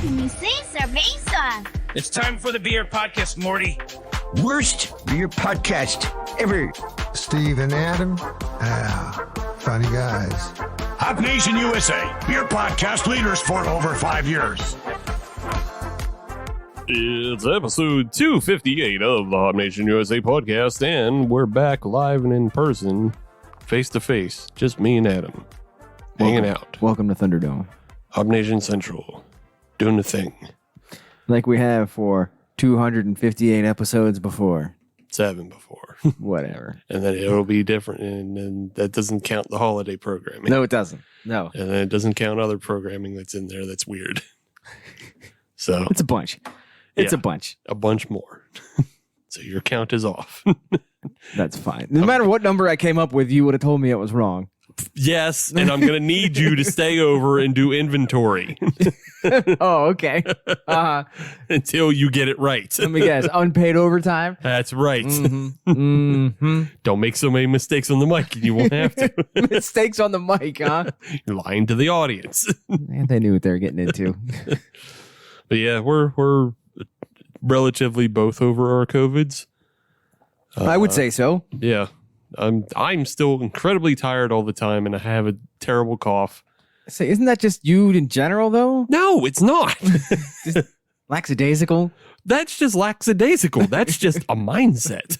Mi cerveza. It's time for the beer podcast, Morty. Worst beer podcast ever. Steve and Adam, funny guys. Hop Nation USA, beer podcast leaders for over 5 years. It's episode 258 of the Hop Nation USA podcast, and we're back live and in person, face to face. Just me and Adam, hanging out. Welcome to Thunderdome. Hop Nation Central, doing the thing. Like we have for 258 episodes before. 7 before. Whatever. And then it'll be different, and then that doesn't count the holiday programming. No, it doesn't. No. And then it doesn't count other programming that's in there that's weird. So it's a bunch. It's a bunch. A bunch more. So your count is off. That's fine. No matter what number I came up with, you would have told me it was wrong. Yes, and I'm going to need you to stay over and do inventory. Oh, okay. Until you get it right. Let me guess. Unpaid overtime? That's right. Mm-hmm. Mm-hmm. Don't make so many mistakes on the mic and you won't have to. Mistakes on the mic, huh? You're lying to the audience. Man, they knew what they were getting into. But yeah, we're relatively both over our COVIDs. I would say so. Yeah. I'm still incredibly tired all the time, and I have a terrible cough. Say, isn't that just you in general, though? No, it's not. Just lackadaisical? That's just lackadaisical. That's just a mindset.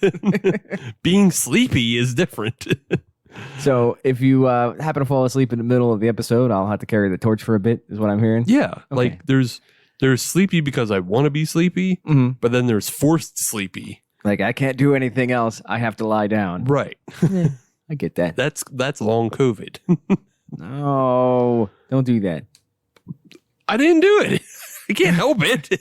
Being sleepy is different. So if you happen to fall asleep in the middle of the episode, I'll have to carry the torch for a bit, is what I'm hearing. Yeah. Okay. Like there's sleepy because I want to be sleepy, but then there's forced sleepy. Like I can't do anything else. I have to lie down. Right. Yeah, I get that. That's long COVID. No, don't do that. I didn't do it. I can't help it.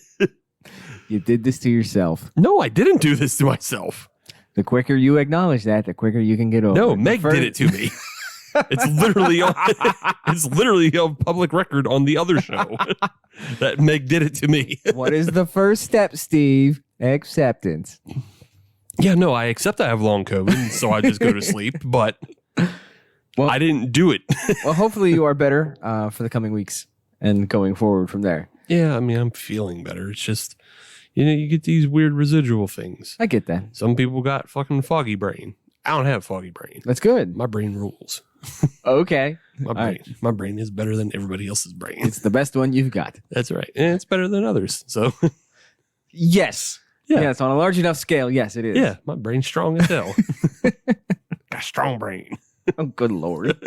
You did this to yourself. No, I didn't do this to myself. The quicker you acknowledge that, the quicker you can get over it. No, Meg did it to me. It's literally on public record on the other show that Meg did it to me. What is the first step, Steve? Acceptance. Yeah, no, I accept I have long COVID, so I just go to sleep, but well, I didn't do it. Well, hopefully you are better for the coming weeks and going forward from there. Yeah, I mean, I'm feeling better. It's just, you get these weird residual things. I get that. Some people got fucking foggy brain. I don't have foggy brain. That's good. My brain rules. Okay. My brain is better than everybody else's brain. It's the best one you've got. That's right. And it's better than others. So, yes. Yeah. Yes, on a large enough scale, yes, it is. Yeah, my brain's strong as hell. Got a strong brain. Oh, good Lord.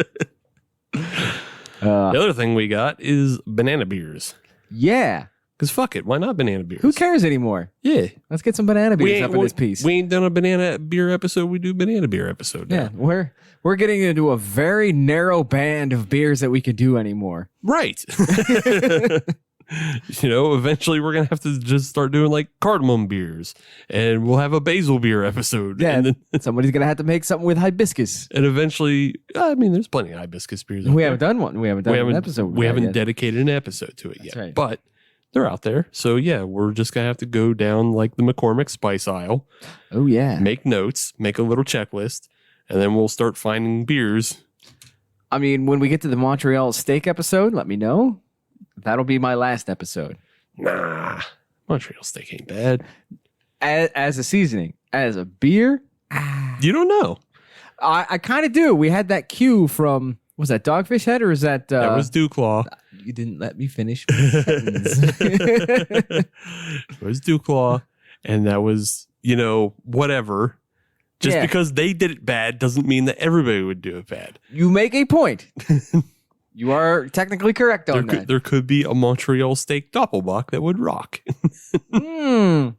The other thing we got is banana beers. Yeah. Because fuck it, why not banana beers? Who cares anymore? Yeah. Let's get some banana beers up in this piece. We ain't done a banana beer episode. We do banana beer episode now. Yeah, we're getting into a very narrow band of beers that we could do anymore. Right. Eventually we're going to have to just start doing like cardamom beers, and we'll have a basil beer episode. Yeah, and then somebody's going to have to make something with hibiscus. And eventually, I mean, there's plenty of hibiscus beers. We haven't done one. We haven't done an episode. We haven't dedicated an episode to it yet. Right. But they're out there. So yeah, we're just going to have to go down like the McCormick spice aisle. Oh yeah. Make notes, make a little checklist, and then we'll start finding beers. I mean, when we get to the Montreal steak episode, let me know. That'll be my last episode. Nah, Montreal steak ain't bad. As a seasoning. As a beer? You don't know. I kind of do. We had that cue from, was that Dogfish Head or is that... that was Dewclaw. You didn't let me finish my sentence. It was Dewclaw, and that was, whatever. Just because they did it bad doesn't mean that everybody would do it bad. You make a point. You are technically correct on that. There could be a Montreal steak doppelbock that would rock. A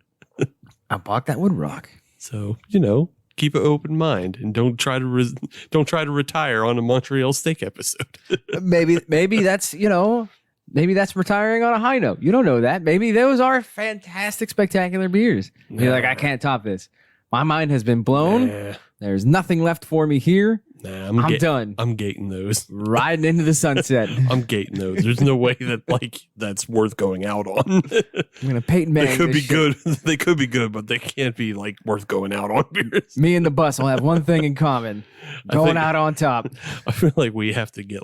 bock that would rock. So, keep an open mind and don't try to retire on a Montreal steak episode. maybe that's, maybe that's retiring on a high note. You don't know that. Maybe those are fantastic, spectacular beers. You're like, I can't top this. My mind has been blown There's nothing left for me here. Nah, I'm done. I'm gating those. Riding into the sunset. I'm gating those. There's no way that that's worth going out on. I'm gonna Peyton Manning. They could this be shit. good. They could be good, but they can't be worth going out on beers. Me and the bus will have one thing in common: going out on top. I feel like we have to get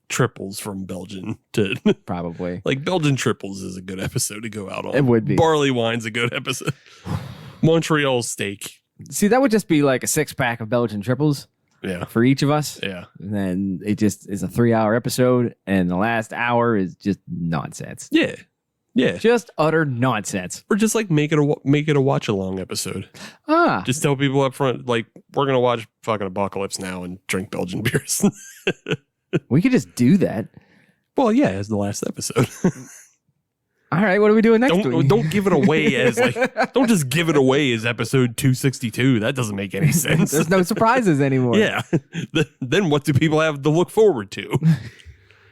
triples from Belgian to Probably. Belgian triples is a good episode to go out on. It would be. Barley wine's a good episode. Montreal steak. See, that would just be like a 6-pack of Belgian triples. Yeah. For each of us. Yeah. And then it just is a 3-hour episode, and the last hour is just nonsense. Yeah. Yeah. Just utter nonsense. Or just make it a watch along episode. Ah. Just tell people up front, we're gonna watch fucking Apocalypse Now and drink Belgian beers. We could just do that. Well, yeah, as the last episode. All right, what are we doing next week? Don't give it away as don't just give it away as episode 262. That doesn't make any sense. There's no surprises anymore. Yeah. Then what do people have to look forward to?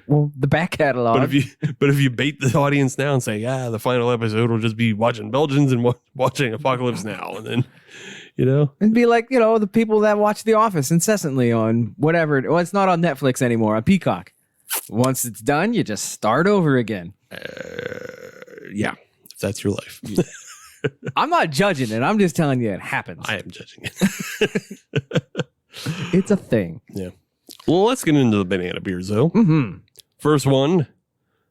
Well, the back catalog. But if you bait the audience now and say, the final episode will just be watching Belgians and watching Apocalypse Now, and then it'd be like, the people that watch The Office incessantly on whatever. Well, it's not on Netflix anymore, on Peacock. Once it's done, you just start over again. Yeah, if that's your life. I'm not judging it. I'm just telling you it happens. I am judging it. It's a thing. Yeah. Well, let's get into the banana beers, though. Mm-hmm. First one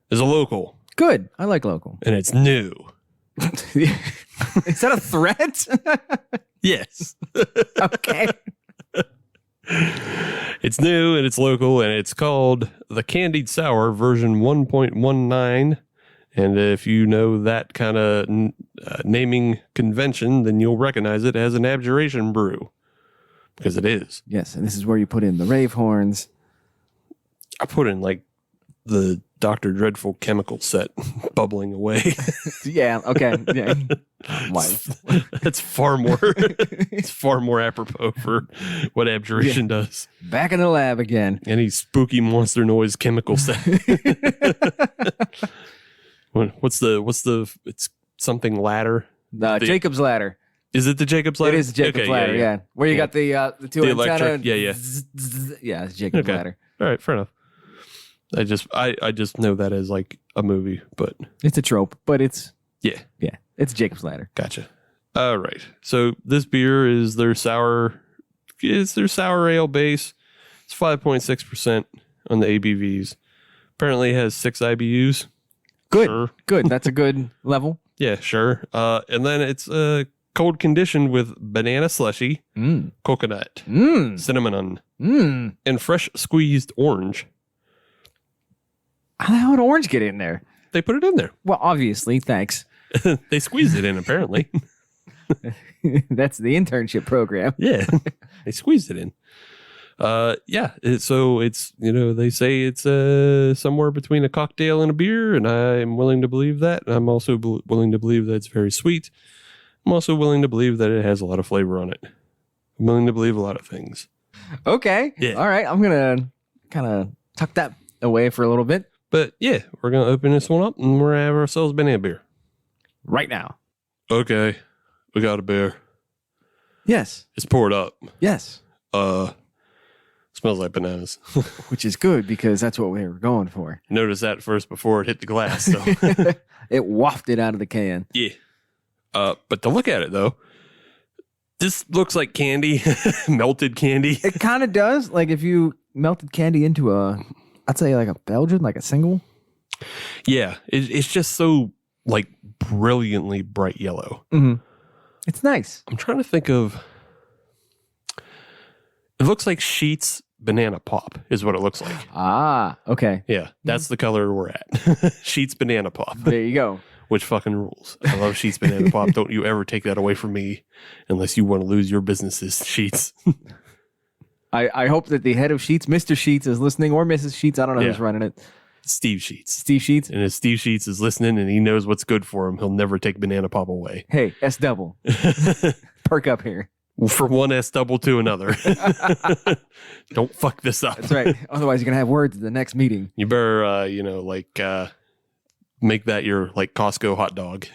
is a local. Good. I like local. And it's new. Is that a threat? Yes. Okay. It's new and it's local, and it's called the Candied Sour version 1.19. And if you know that kind of naming convention, then you'll recognize it as an Abjuration brew. Because it is. Yes, and this is where you put in the rave horns. I put in the Dr. Dreadful chemical set bubbling away. Yeah, okay. Yeah. That's far more it's far more apropos for what Abjuration does. Back in the lab again. Any spooky monster noise chemical set. What's the it's something ladder? Jacob's ladder. Is it the Jacob's ladder? It is Jacob's ladder, yeah. Where you got the two The antenna. electric, yeah. Yeah, it's Jacob's ladder. All right, fair enough. I just know that as a movie, but It's a trope, but it's yeah, it's Jacob's ladder. gotcha. All right, so this beer is their sour. It's their sour ale base. It's 5.6% on the ABVs. Apparently, it has 6 IBUs. Good, Sure. good. That's a good level. Yeah, sure. And then it's cold conditioned with banana slushy, coconut, cinnamon, and fresh squeezed orange. How would orange get in there? They put it in there. Well, obviously, thanks. They squeezed it in, apparently. That's the internship program. Yeah, they squeezed it in. So it's, they say it's somewhere between a cocktail and a beer, and I'm willing to believe that. I'm also willing to believe that it's very sweet. I'm also willing to believe that it has a lot of flavor on it. I'm willing to believe a lot of things. Okay. Yeah. All right. I'm going to kind of tuck that away for a little bit. But yeah, we're going to open this one up and we're going to have ourselves banana beer. Right now. Okay. We got a beer. Yes. It's poured up. Yes. Smells like bananas. Which is good because that's what we were going for. Notice that first before it hit the glass. So. It wafted out of the can. Yeah. But to look at it though, this looks like candy, melted candy. It kind of does. Like if you melted candy into I'd say like a Belgian, like a single. Yeah. It's just so brilliantly bright yellow. Mm-hmm. It's nice. I'm trying to think of, it looks like Sheetz Banana Pop is what it looks like. Ah, okay. Yeah. That's the color we're at. Sheetz Banana Pop. There you go. Which fucking rules. I love Sheetz Banana Pop. Don't you ever take that away from me unless you want to lose your businesses, Sheetz. I hope that the head of Sheetz, Mr. Sheetz, is listening, or Mrs. Sheetz. I don't know who's running it. Steve Sheetz. Steve Sheetz. And if Steve Sheetz is listening and he knows what's good for him, he'll never take Banana Pop away. Hey, S double. Perk up here. From one S double to another. Don't fuck this up. That's right. Otherwise, you're going to have words at the next meeting. You better, make that your Costco hot dog.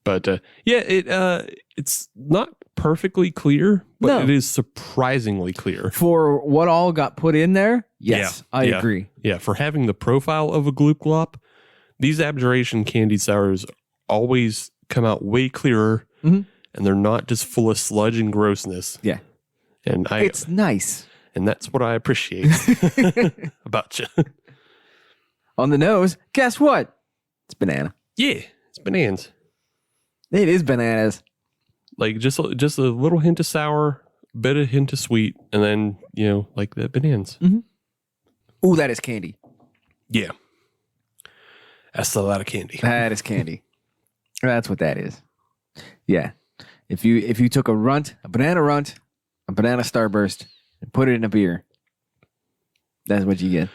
But it's not perfectly clear, but No. it is surprisingly clear. For what all got put in there, yes, I agree. Yeah, for having the profile of a Gloop Glop, these Abjuration candied sours always come out way clearer, and they're not just full of sludge and grossness. Yeah. And It's nice. and that's what I appreciate about you. On the nose, guess what? It's banana. Yeah, it's Banans. It is bananas. Like just a little hint of sour, bit of hint of sweet, and then like the Banans. Ooh, that is candy. Yeah, that's a lot of candy. That is candy. That's what that is. Yeah. If you took a banana starburst, and put it in a beer, that's what you get.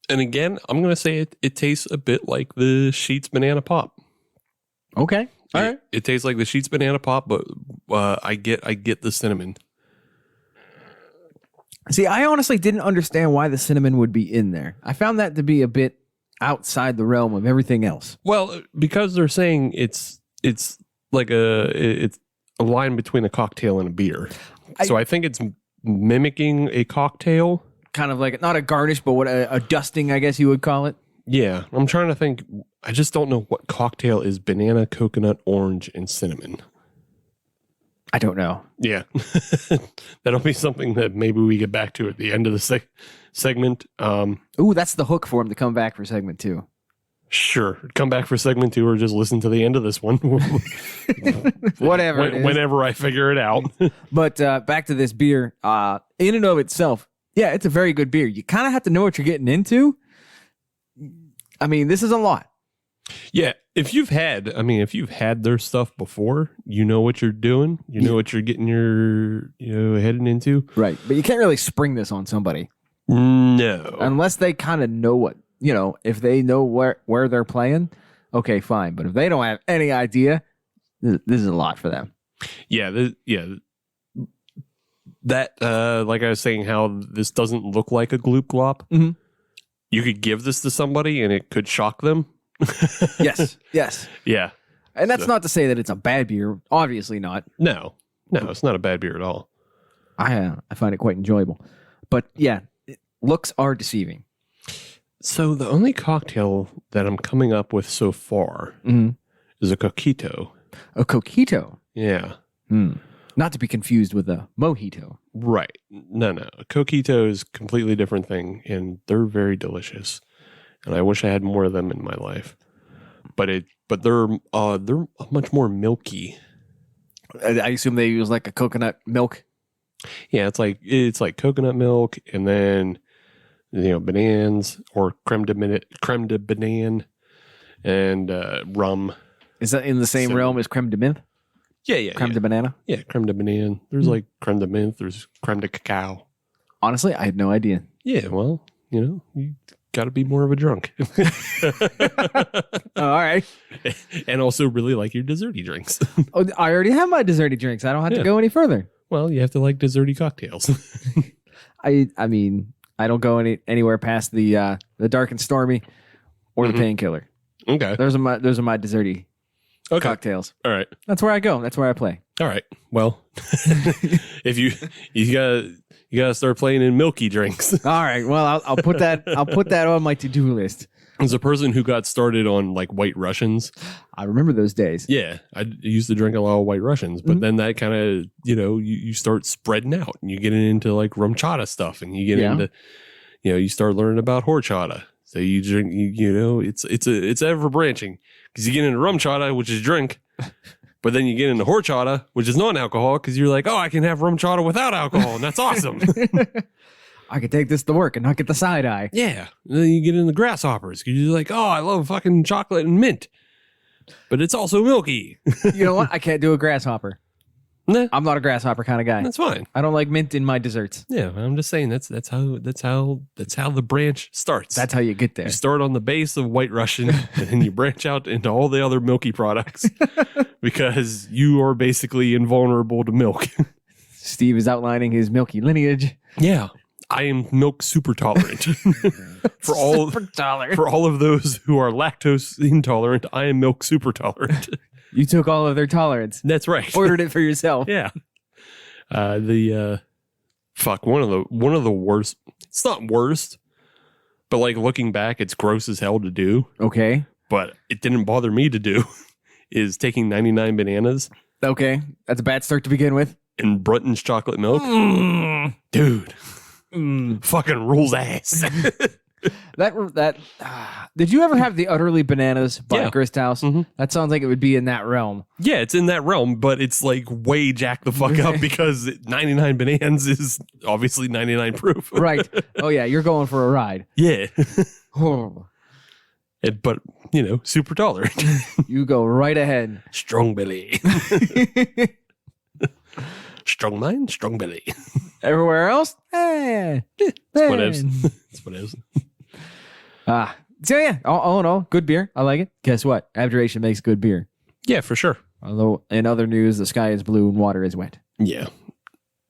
And again, I'm gonna say it tastes a bit like the Sheetz Banana Pop. Okay. All right. It tastes like the Sheetz Banana Pop, but I get the cinnamon. See, I honestly didn't understand why the cinnamon would be in there. I found that to be a bit outside the realm of everything else. Well, because they're saying it's like it's a line between a cocktail and a beer. So I think it's mimicking a cocktail. Kind of like, not a garnish, but what a dusting, I guess you would call it. Yeah, I'm trying to think. I just don't know what cocktail is banana, coconut, orange, and cinnamon. I don't know. Yeah. That'll be something that maybe we get back to at the end of the segment. Ooh, that's the hook for him to come back for segment 2. Sure. Come back for segment 2 or just listen to the end of this one. Whatever it is. Whenever I figure it out. But back to this beer. In and of itself, yeah, it's a very good beer. You kind of have to know what you're getting into. I mean, this is a lot. Yeah. If you've had their stuff before, you know what you're doing. You know what you're getting heading into. Right. But you can't really spring this on somebody. No. Unless they kind of know what, if they know where they're playing, okay, fine. But if they don't have any idea, this is a lot for them. Yeah. That, like I was saying, how this doesn't look like a Gloop Glop. Mm-hmm. You could give this to somebody and it could shock them. Yes. Yeah. And that's not to say that it's a bad beer. Obviously not. No, it's not a bad beer at all. I find it quite enjoyable. But yeah, looks are deceiving. So the only cocktail that I'm coming up with so far is a coquito. A coquito. Yeah. Not to be confused with a mojito. Right. No. A coquito is a completely different thing, and they're very delicious. And I wish I had more of them in my life. But they're much more milky. I assume they use like a coconut milk. Yeah, it's like coconut milk, and then Banans or creme de banane and rum. Is that in the same realm as creme de menthe? Yeah. Creme de banana? Yeah, creme de banane. There's like creme de menthe. There's creme de cacao. Honestly, I had no idea. Yeah, well, you got to be more of a drunk. All right. And also really like your desserty drinks. Oh, I already have my desserty drinks. I don't have to go any further. Well, you have to like desserty cocktails. I mean, I don't go anywhere past the dark and stormy or the painkiller. Okay. Those are my desserty cocktails. All right. That's where I go. That's where I play. All right. Well, if you gotta start playing in milky drinks. All right. Well, I'll put that on my to-do list. As a person who got started on like White Russians, I remember those days. yeah, I used to drink a lot of White Russians, but then that kind of you start spreading out and you get into like rum chata stuff, and you get into you start learning about horchata. So you drink, it's ever branching because you get into rum chata, which is drink. But then you get into horchata, which is non-alcoholic, because you're like, oh, I can have rum chata without alcohol, and that's awesome. I could take this to work and not get the side eye. Yeah. And then you get into grasshoppers, because you're like, oh, I love fucking chocolate and mint. But it's also milky. You know what? I can't do a grasshopper. Nah, I'm not a grasshopper kind of guy. that's fine. I don't like mint in my desserts. Yeah, I'm just saying that's how the branch starts. That's how you get there. You start on the base of White Russian, and then you branch out into all the other milky products because you are basically invulnerable to milk. Steve is outlining his milky lineage. Yeah, I am milk super tolerant. For all of those who are lactose intolerant, I am milk super tolerant. You took all of their tolerance. That's right. Ordered it for yourself. Yeah. One of the worst. It's not worst, but like looking back, it's gross as hell to do. Okay. But it didn't bother me to do. Is taking 99 bananas. Okay. That's a bad start to begin with. And Brunton's chocolate milk. Dude. Fucking rules ass. Did you ever have the Utterly Bananas by Yeah. Grist House? Mhm. That sounds like it would be in that realm. Yeah, it's in that realm, but it's like way jacked the fuck up because 99 bananas is obviously 99 proof. Right. Oh, yeah. You're going for a ride. Yeah. Oh, But, super tolerant. you go right ahead. Strong belly. Strong mind, strong belly. Everywhere else? That's what it is. That's what it is. So, yeah. All in all, good beer. I like it. Guess what? Abjuration makes good beer. Yeah, for sure. Although, in other news, the sky is blue and water is wet. Yeah.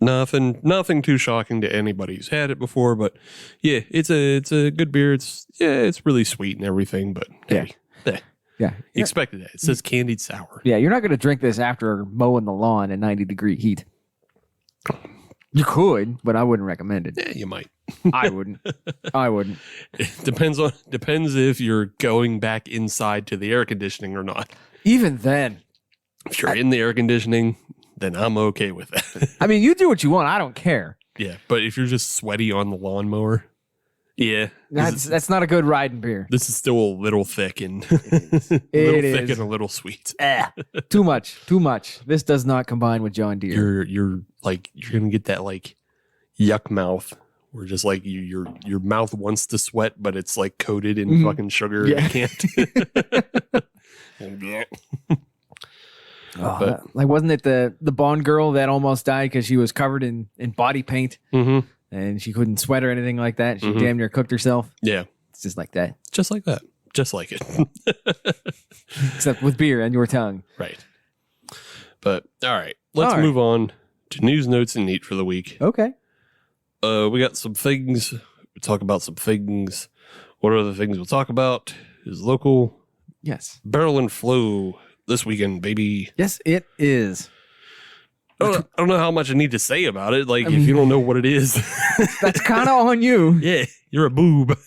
Nothing too shocking to anybody who's had it before, but yeah, it's a good beer. It's really sweet and everything, but hey, Yeah. you expected that. It says candied sour. Yeah, you're not going to drink this after mowing the lawn in 90-degree heat. You could, but I wouldn't recommend it. Yeah, you might. I wouldn't. It depends if you're going back inside to the air conditioning or not. Even then. If you're in the air conditioning, then I'm okay with that. I mean, you do what you want. I don't care. Yeah, but if you're just sweaty on the lawnmower, yeah, That's not a good riding beer. this is still a little thick and It thick is. and a little sweet. Too much. This does not combine with John Deere. You're gonna get that like yuck mouth where just like your mouth wants to sweat, but it's like coated in fucking sugar. Yeah. And it can't. Like, wasn't it the Bond girl that almost died because she was covered in body paint and she couldn't sweat or anything like that? She damn near cooked herself. Yeah, It's just like that. just like that, just like it. Except with beer and your tongue. Right. But all right, let's All right. move on to news, notes, and neat for the week. Okay. We got some things. We talk about some things. What are the things we'll talk about? Is local Yes. barrel and flow this weekend, baby. Yes, it is. I don't know how much I need to say about it. Like, if you don't know what it is, That's kind of on you. yeah, you're a boob.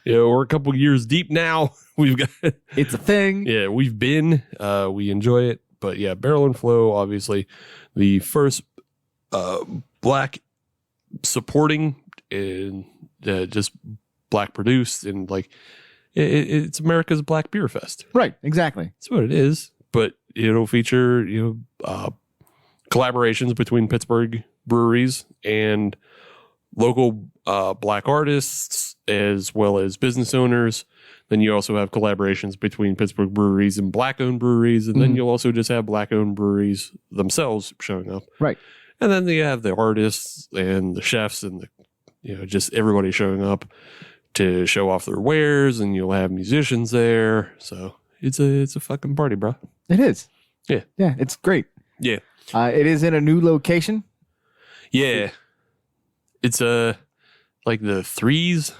We're a couple years deep now. We've got, It's a thing. yeah, we've been, we enjoy it. But yeah, barrel and flow, obviously, the first black supporting and just black produced and like it's America's Black Beer Fest. Right. Exactly. That's what it is. But it'll feature collaborations between Pittsburgh breweries and local black artists as well as business owners. Then you also have collaborations between Pittsburgh breweries and black-owned breweries, and then you'll also just have black-owned breweries themselves showing up. Right. And then you have the artists and the chefs and just everybody showing up to show off their wares, and you'll have musicians there. So it's a fucking party, bro. It is. Yeah. Yeah. It's great. Yeah. It is in a new location. Yeah. It's like the Threes.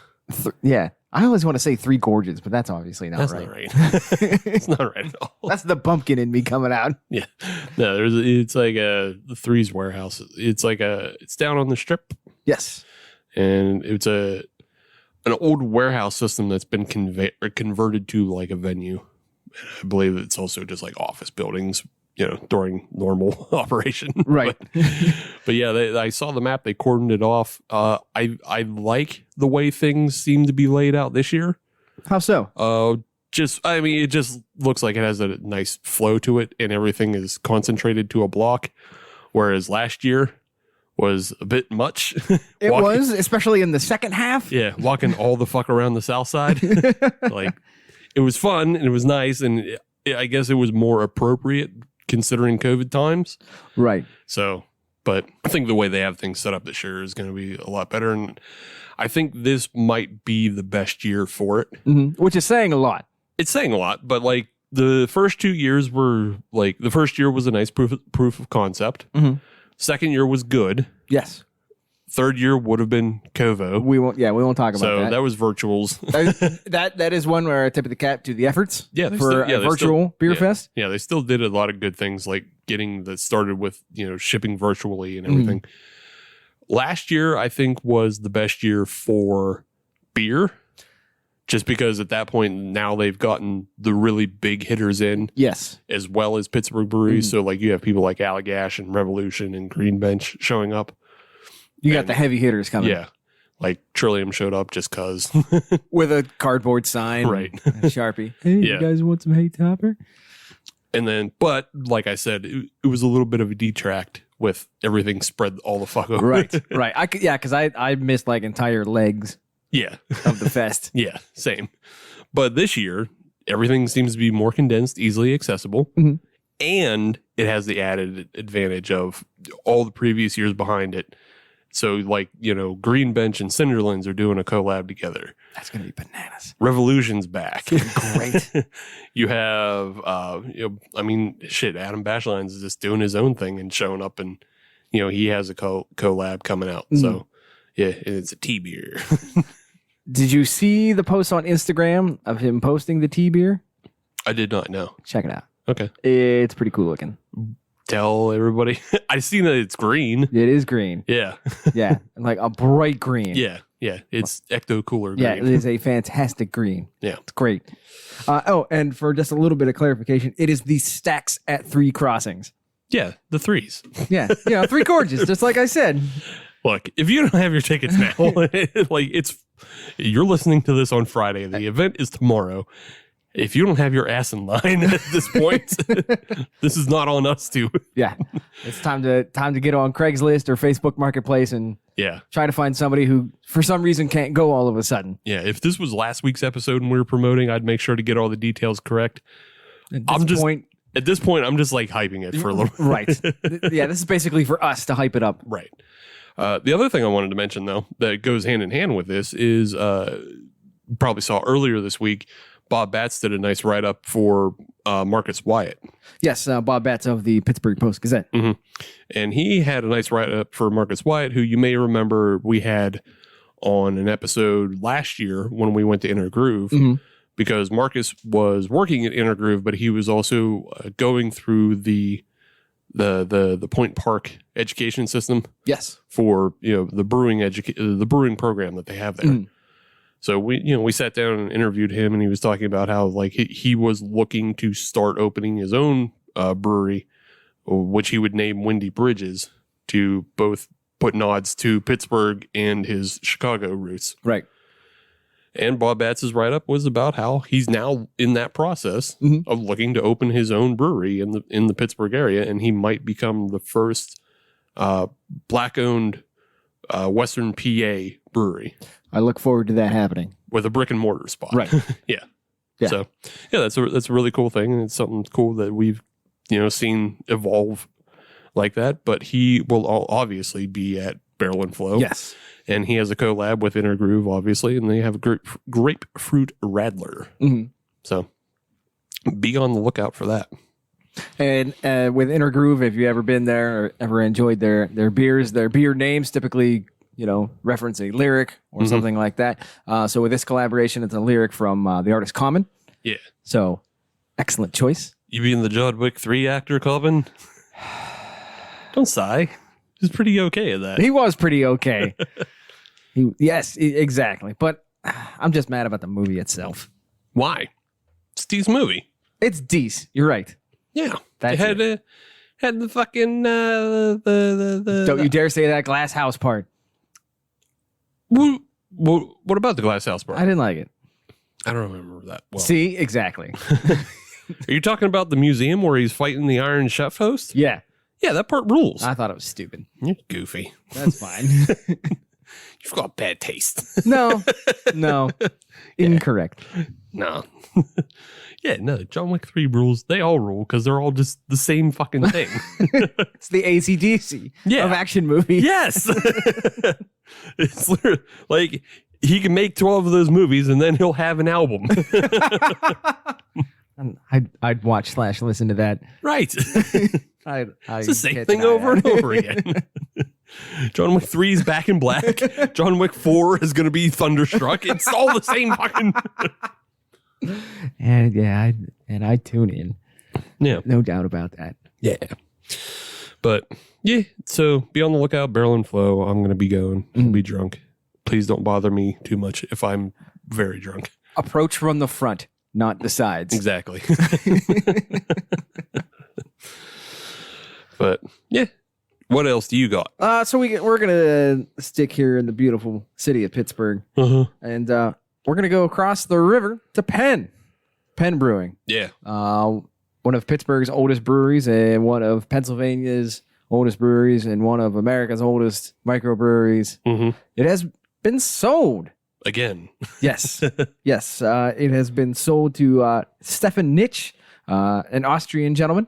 Yeah. I always want to say Three Gorges, but that's obviously not That's right. not right. It's not right at all. That's the bumpkin in me coming out. Yeah. No, it's like the Threes warehouse. It's down on the strip, Yes. and it's an old warehouse system that's been converted to like a venue. I believe it's also just like office buildings, during normal operation. Right. But yeah, I saw the map. They cordoned it off. I like the way things seem to be laid out this year. How so? It just looks like it has a nice flow to it, and everything is concentrated to a block. Whereas last year was a bit much. It was, especially in the second half. Yeah, walking all the fuck around the south side. Like, it was fun and it was nice, and I guess it was more appropriate considering COVID times. Right. So, but I think the way they have things set up this year is going to be a lot better, and I think this might be the best year for it. Mm-hmm. Which is saying a lot. It's saying a lot, but like the first 2 years were like, the first year was a nice proof of concept. Mm-hmm. Second year was good. Yes. Third year would have been Kovo. We won't talk about So that. that was virtuals. that is one where I tip of the cap to the efforts Yeah, for a virtual beer fest. Yeah, they still did a lot of good things, like getting that started with, shipping virtually and everything. Last year, I think, was the best year for beer, just because at that point now they've gotten the really big hitters in, Yes. as well as Pittsburgh breweries. So like you have people like Allagash and Revolution and Green Bench showing up. You got the heavy hitters coming. Yeah, like Trillium showed up just cause. With a cardboard sign. Right. And a Sharpie. Hey, Yeah. you guys want some hay topper? And then, but like I said, it was a little bit of a detract with everything spread all the fuck over. Right. Because I missed like entire legs Yeah. of the fest. Yeah, same. But this year, everything seems to be more condensed, easily accessible. Mhm. And it has the added advantage of all the previous years behind it. So, like, Green Bench and Cinderlands are doing a collab together. That's going to be bananas. Revolution's back. Great. You have, Adam Bashline's is just doing his own thing and showing up, and, he has a collab coming out. So, yeah, it's a tea beer. Did you see the post on Instagram of him posting the tea beer? I did not know. Check it out. Okay. It's pretty cool looking. Tell everybody. I seen that it's green. It is green. Yeah. Yeah. Like a bright green. Yeah. It's ecto cooler green. Yeah, it is a fantastic green. Yeah. It's great. And for just a little bit of clarification, it is the Stacks at 3 Crossings. Yeah, the threes. Yeah. 3 gorges, just like I said. Look, if you don't have your tickets now, you're listening to this on Friday. The event is tomorrow. If you don't have your ass in line at this point, this is not on us to. Yeah. It's time to get on Craigslist or Facebook Marketplace and try to find somebody who, for some reason, can't go all of a sudden. Yeah, if this was last week's episode and we were promoting, I'd make sure to get all the details correct. At this point, I'm just like hyping it for a little. Right. Yeah, this is basically for us to hype it up. Right. The other thing I wanted to mention, though, that goes hand in hand with this is you probably saw earlier this week, Bob Batts did a nice write-up for Marcus Wyatt. Yes, Bob Batts of the Pittsburgh Post-Gazette. Mm-hmm. And he had a nice write-up for Marcus Wyatt, who you may remember we had on an episode last year when we went to Inner Groove, because Marcus was working at Inner Groove, but he was also going through the Point Park education system. Yes. For the brewing program that they have there. So we sat down and interviewed him, and he was talking about how like he was looking to start opening his own brewery, which he would name Windy Bridges, to both put nods to Pittsburgh and his Chicago roots. Right. And Bob Batts' write-up was about how he's now in that process of looking to open his own brewery in the Pittsburgh area, and he might become the first black-owned Western PA brewery. I look forward to that happening. With a brick and mortar spot. Right. Yeah. Yeah. So, that's a really cool thing, and it's something cool that we've, seen evolve like that. But he will obviously be at Barrel and Flow. Yes. And he has a collab with Inner Groove, obviously, and they have a grapefruit Radler. So be on the lookout for that. And with Inner Groove, if you ever been there or ever enjoyed their beers, their beer names typically, reference a lyric or something like that. So with this collaboration, it's a lyric from the artist Common. Yeah. So excellent choice. You being the John Wick 3 actor, Common? Don't sigh. He's pretty okay at that. He was pretty okay. Yes, exactly. But I'm just mad about the movie itself. Why? It's Steve's movie. It's decent. You're right. Yeah. That's it had the fucking the Don't you dare say that glass house part. What about the glass house part? I didn't like it. I don't remember that well. See, exactly. Are you talking about the museum where he's fighting the Iron Chef host? Yeah. Yeah, that part rules. I thought it was stupid. You're goofy. That's fine. You've got bad taste. No. Incorrect. No. Yeah, no. John Wick 3 rules, they all rule because they're all just the same fucking thing. It's the AC/DC of action movies. Yes. It's literally like he can make 12 of those movies and then he'll have an album. I'd watch / listen to that. Right. It's the same thing over and over again. John Wick 3 is Back in Black. John Wick 4 is going to be Thunderstruck. It's all the same fucking. And I tune in. Yeah. No doubt about that. Yeah. But yeah, so be on the lookout. Barrel and Flow. I'm going to be going. I'll be drunk. Please don't bother me too much if I'm very drunk. Approach from the front, not the sides. Exactly. But yeah. What else do you got? So we're gonna stick here in the beautiful city of Pittsburgh, and we're gonna go across the river to Penn Brewing. Yeah. One of Pittsburgh's oldest breweries, and one of Pennsylvania's oldest breweries, and one of America's oldest microbreweries. It has been sold again. Yes, yes. It has been sold to Stefan Nitsch, an Austrian gentleman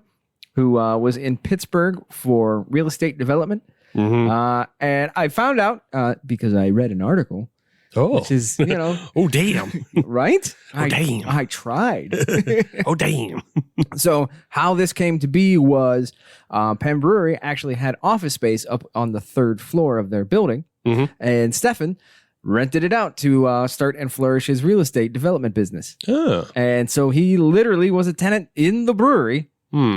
who was in Pittsburgh for real estate development. And I found out because I read an article. Oh, which is, you know, oh damn, right? Damn, I tried. Oh damn. So how this came to be was Penn Brewery actually had office space up on the 3rd floor of their building, and Stefan rented it out to start and flourish his real estate development business. And so he literally was a tenant in the brewery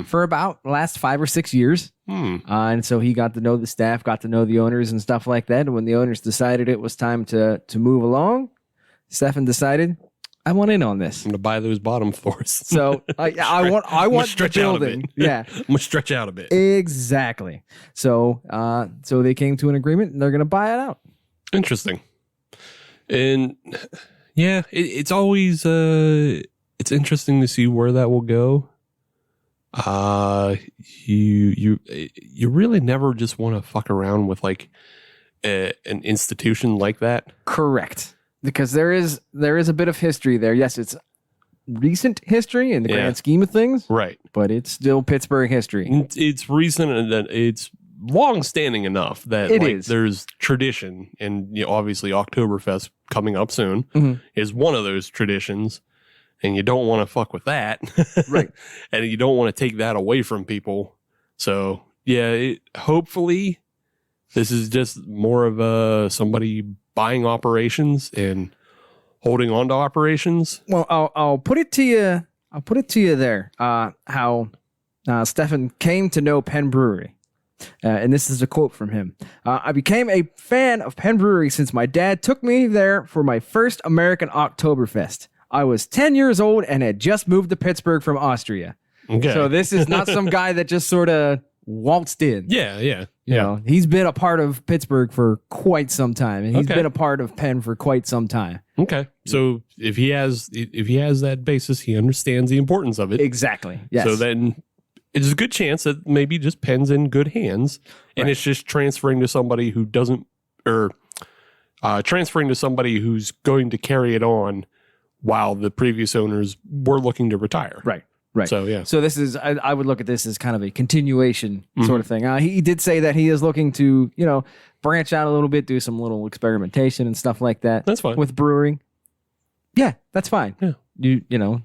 for about the last 5 or 6 years. And so he got to know the staff, got to know the owners and stuff like that. And when the owners decided it was time to move along, Stefan decided, I want in on this. I'm gonna buy those bottom floors. So I want stretch the out a building. bit. Yeah, I'm gonna stretch out a bit. Exactly. So so they came to an agreement and they're gonna buy it out. Interesting. And yeah, it's always it's interesting to see where that will go. You really never just want to fuck around with like an institution like that. Correct. Because there is a bit of history there. Yes, it's recent history in the grand scheme of things. Right. But it's still Pittsburgh history. It's recent and then it's long-standing enough that there's tradition, and obviously Oktoberfest coming up soon is one of those traditions. And you don't want to fuck with that. Right. And you don't want to take that away from people. So, yeah, hopefully this is just more of somebody buying operations and holding on to operations. Well, I'll put it to you. I'll put it to you there. How Stefan came to know Penn Brewery. And this is a quote from him. I became a fan of Penn Brewery since my dad took me there for my first American Oktoberfest. I was 10 years old and had just moved to Pittsburgh from Austria. Okay. So this is not some guy that just sort of waltzed in. Yeah. You know, he's been a part of Pittsburgh for quite some time, and he's been a part of Penn for quite some time. Okay. So if he has that basis, he understands the importance of it. Exactly. Yes. So then it's a good chance that maybe just Penn's in good hands, and it's just transferring to somebody who doesn't, or transferring to somebody who's going to carry it on while the previous owners were looking to retire. Right. So, yeah. So this is, I would look at this as kind of a continuation sort of thing. He did say that he is looking to, branch out a little bit, do some little experimentation and stuff like that. That's fine. With brewing. Yeah, that's fine. Yeah. You know,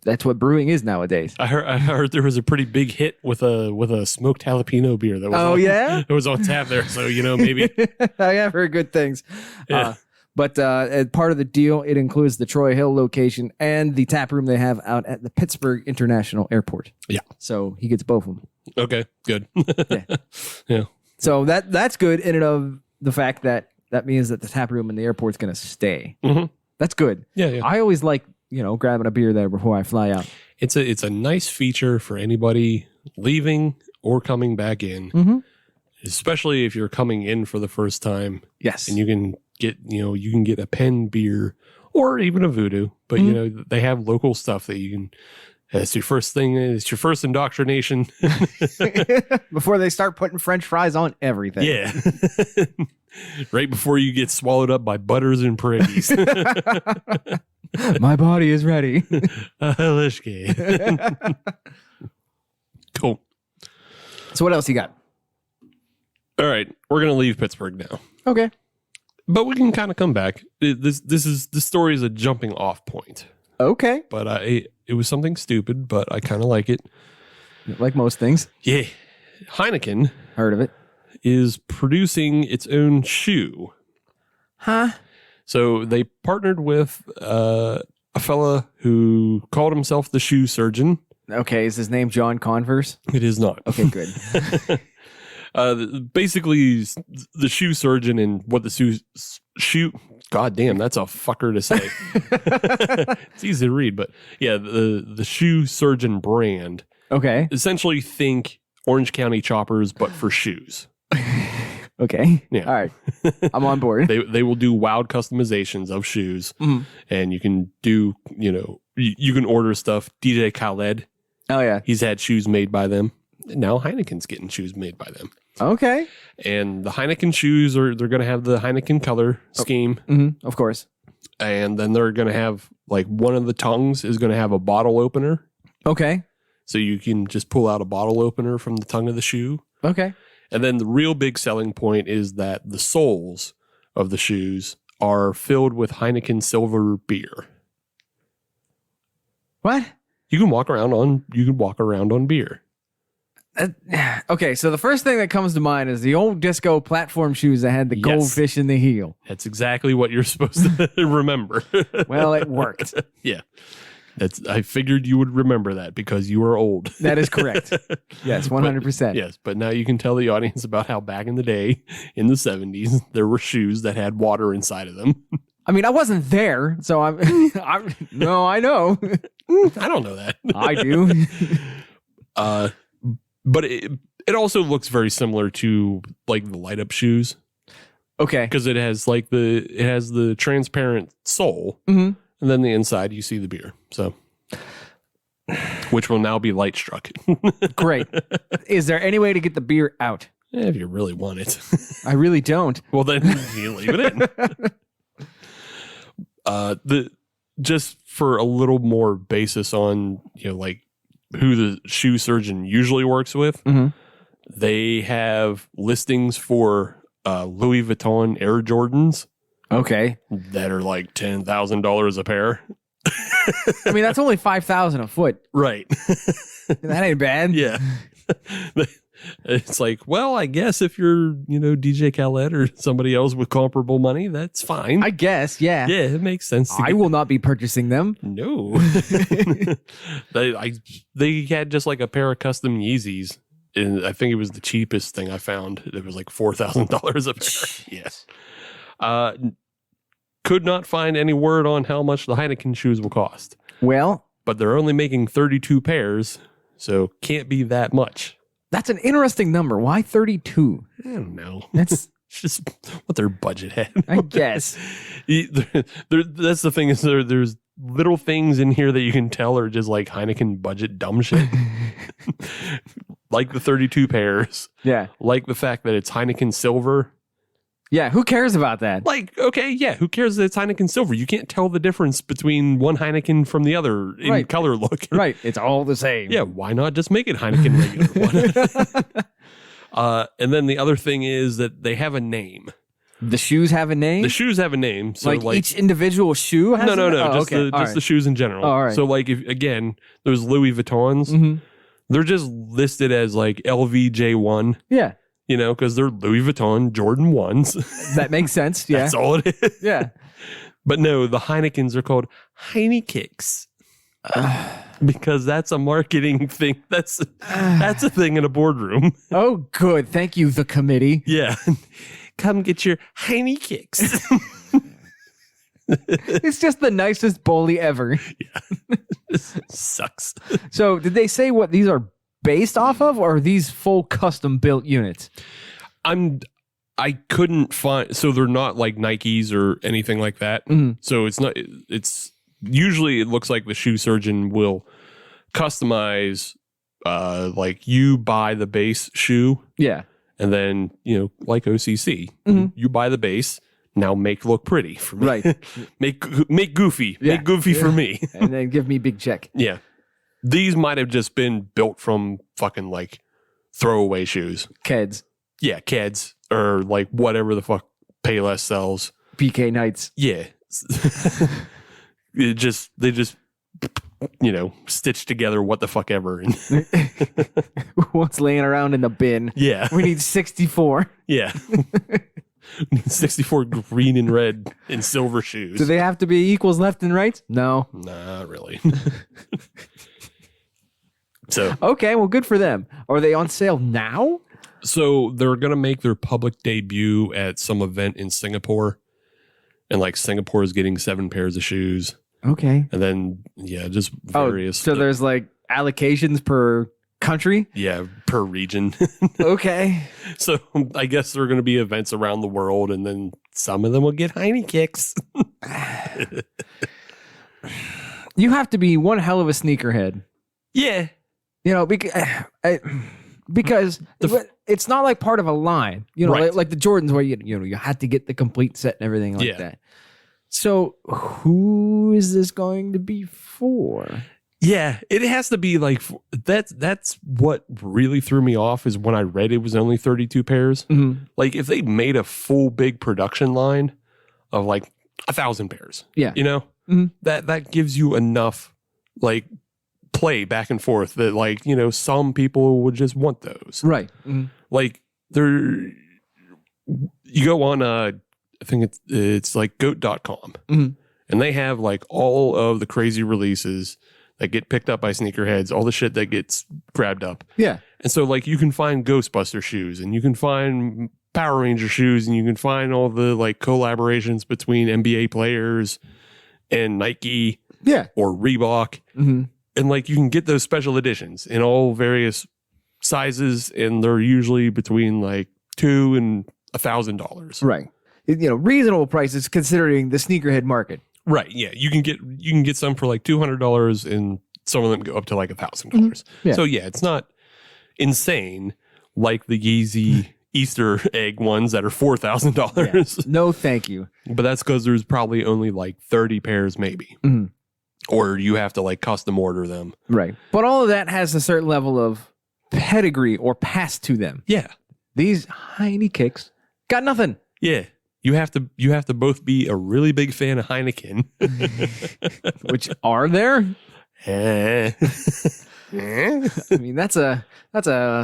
that's what brewing is nowadays. I heard there was a pretty big hit with a smoked jalapeno beer that was it was on tap there. So, maybe. I have heard good things. Yeah. But as part of the deal, it includes the Troy Hill location and the tap room they have out at the Pittsburgh International Airport. Yeah. So he gets both of them. Okay, good. Yeah. So that's good in and of the fact that means that the tap room in the airport's going to stay. That's good. Yeah. I always like, grabbing a beer there before I fly out. It's a nice feature for anybody leaving or coming back in, especially if you're coming in for the first time. Yes. And you can get a Penn beer or even a Voodoo, but they have local stuff that you can. It's your first thing. It's your first indoctrination before they start putting French fries on everything. Yeah, right before you get swallowed up by butters and prickies. My body is ready. Cool. So what else you got? All right, we're gonna leave Pittsburgh now. Okay. But we can kind of come back. This story is a jumping off point. Okay. But it was something stupid, but I kind of like it. Like most things. Yeah. Heineken. Heard of it. is producing its own shoe. Huh? So they partnered with a fella who called himself the shoe surgeon. Okay, is his name John Converse? It is not. Okay, good. Basically, the shoe surgeon and what the shoe. God damn, that's a fucker to say. It's easy to read, but yeah, the shoe surgeon brand. Okay. Essentially, think Orange County Choppers, but for shoes. Okay. Yeah. All right. I'm on board. They will do wild customizations of shoes, and you can do you can order stuff. DJ Khaled, Oh yeah. he's had shoes made by them. Now Heineken's getting shoes made by them. Okay. And the Heineken shoes they're going to have the Heineken color scheme. Of course. And then they're going to have like one of the tongues is going to have a bottle opener. Okay. So you can just pull out a bottle opener from the tongue of the shoe. Okay. And then the real big selling point is that the soles of the shoes are filled with Heineken silver beer. What? You can walk around on beer. Okay, so the first thing that comes to mind is the old disco platform shoes that had the goldfish in the heel. That's exactly what you're supposed to remember. Well, it worked. Yeah. I figured you would remember that because you are old. That is correct. Yes, 100%. Yes, but now you can tell the audience about how back in the day, in the 70s, there were shoes that had water inside of them. I mean, I wasn't there, so I'm no, I know. I don't know that. I do. But it also looks very similar to like the light up shoes Okay. because it has the transparent sole, and then the inside you see the beer. So, which will now be light struck. Great. Is there any way to get the beer out? If you really want it. I really don't. Well, then you leave it in. Just for a little more basis on like who the shoe surgeon usually works with, they have listings for Louis Vuitton Air Jordans. Okay. That are like $10,000 a pair. I mean, that's only $5,000 a foot. Right. That ain't bad. Yeah. It's like, well, I guess if you're, DJ Khaled or somebody else with comparable money, that's fine. I guess, yeah. Yeah, it makes sense. I will not be purchasing them. No. They had just like a pair of custom Yeezys. And I think it was the cheapest thing I found. It was like $4,000 a pair. Yes. Could not find any word on how much the Heineken shoes will cost. Well, But they're only making 32 pairs, so can't be that much. that's an interesting number. Why 32? I don't know. That's It's just what their budget had. I guess. That's the thing is there's little things in here that you can tell are just like Heineken budget dumb shit. Like the 32 pairs. Yeah. Like the fact that it's Heineken silver. Yeah, who cares about that? Like, okay, yeah, who cares that it's Heineken silver? You can't tell the difference between one Heineken from the other in Right. color look. Right, it's all the same. Yeah, why not just make it Heineken regular one? And then the other thing is that they have a name. The shoes have a name? The shoes have a name. So like each individual shoe has no, a name? just the shoes in general. Oh, all right. So like if again, those Louis Vuittons, they're just listed as like LVJ1, Yeah, because they're Louis Vuitton Jordan 1s. that makes sense. Yeah. That's all it is. Yeah. But no, the Heinekens are called Heinekicks. Because that's a marketing thing. That's a thing in a boardroom. Oh, good. Thank you, the committee. Yeah. Come get your Heinekicks. It's just the nicest bully ever. This sucks. So, did they say what these are based off of, or are these full custom built units? I couldn't find, so they're not like Nikes or anything like that. So it's usually it looks like the shoe surgeon will customize, like you buy the base shoe. Yeah. And then, like OCC, you buy the base, now make look pretty for me. Right. make goofy. Yeah. Make goofy for me. And then give me big check. Yeah. These might have just been built from fucking like throwaway shoes. Keds. Yeah, Keds or like whatever the fuck Payless sells. PK Knights. Yeah. They just stitched together what the fuck ever. And What's laying around in the bin? yeah. We need 64. Yeah. 64 green and red and silver shoes. Do they have to be equals left and right? No. Not really. So Okay, well, good for them. Are they on sale now? So they're going to make their public debut at some event in Singapore. And like Singapore is getting 7 pairs of shoes. Okay. And then, just various. So there's like allocations per country? Yeah, per region. Okay. So I guess there are going to be events around the world, and then some of them will get Heinekens. You have to be one hell of a sneakerhead. Yeah. Because it's not like part of a line, Right. like the Jordans where you had to get the complete set and everything like that. So who is this going to be for? Yeah, it has to be like that's what really threw me off is when I read it was only 32 pairs. Mm-hmm. Like if they made a full big production line of like 1,000 pairs, Yeah. Mm-hmm. that gives you enough like play back and forth that like some people would just want those. Right. Mm-hmm. Like you go on I think it's like goat.com Mm-hmm. and they have like all of the crazy releases that get picked up by sneakerheads, all the shit that gets grabbed up. Yeah. And so like you can find Ghostbuster shoes and you can find Power Ranger shoes and you can find all the like collaborations between NBA players and Nike Yeah. or Reebok. Mm-hmm. And like you can get those special editions in all various sizes and they're usually between like $2,000 and $1,000. Right. Reasonable prices considering the sneakerhead market. Right. Yeah. You can get some for like $200 and some of them go up to like $1,000. Yeah. So yeah, it's not insane like the Yeezy Easter egg ones that are $4,000. No, thank you. But that's because there's probably only like 30 pairs maybe. Mm-hmm. Or you have to like custom order them. Right. But all of that has a certain level of pedigree or past to them. Yeah. These Heinekens got nothing. Yeah. You have to both be a really big fan of Heineken. Which are there? Eh. I mean, that's a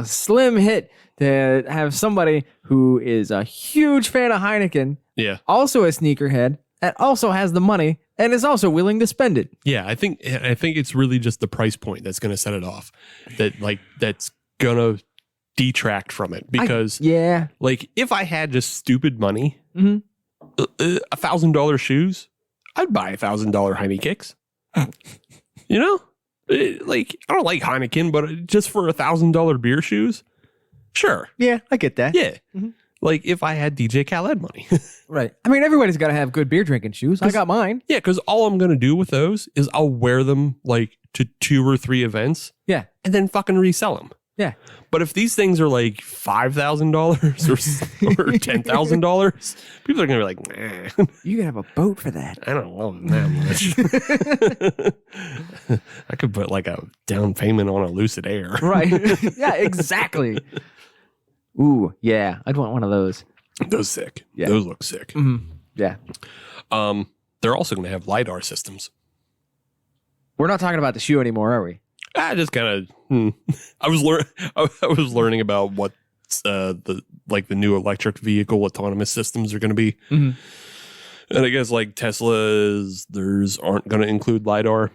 slim hit to have somebody who is a huge fan of Heineken, Yeah. also a sneakerhead, and also has the money and is also willing to spend it. Yeah, I think it's really just the price point that's going to set it off. That's going to detract from it because Yeah. like if I had just stupid money, Mhm. $1,000 shoes, I'd buy $1,000 Heinekens. Like I don't like Heineken, but just for $1,000 beer shoes, sure. Yeah, I get that. Yeah. Mhm. Like if I had DJ Khaled money. Right. I mean, everybody's got to have good beer drinking shoes. I got mine. Yeah, because all I'm going to do with those is I'll wear them like to 2 or 3 events Yeah. and then fucking resell them. Yeah. But if these things are like $5,000 or $10,000, people are going to be like, nah, You can have a boat for that. I don't love them that much. I could put like a down payment on a Lucid Air. Right. Yeah, exactly. Ooh, yeah. I'd want one of those. Those sick. Yeah. Those look sick. Mm-hmm. Yeah. They're also going to have LiDAR We're not talking about the shoe anymore, are we? I just kind of, I was learning about what the new electric vehicle autonomous systems are going to be. Mm-hmm. And I guess like Tesla's, theirs aren't going to include LiDAR.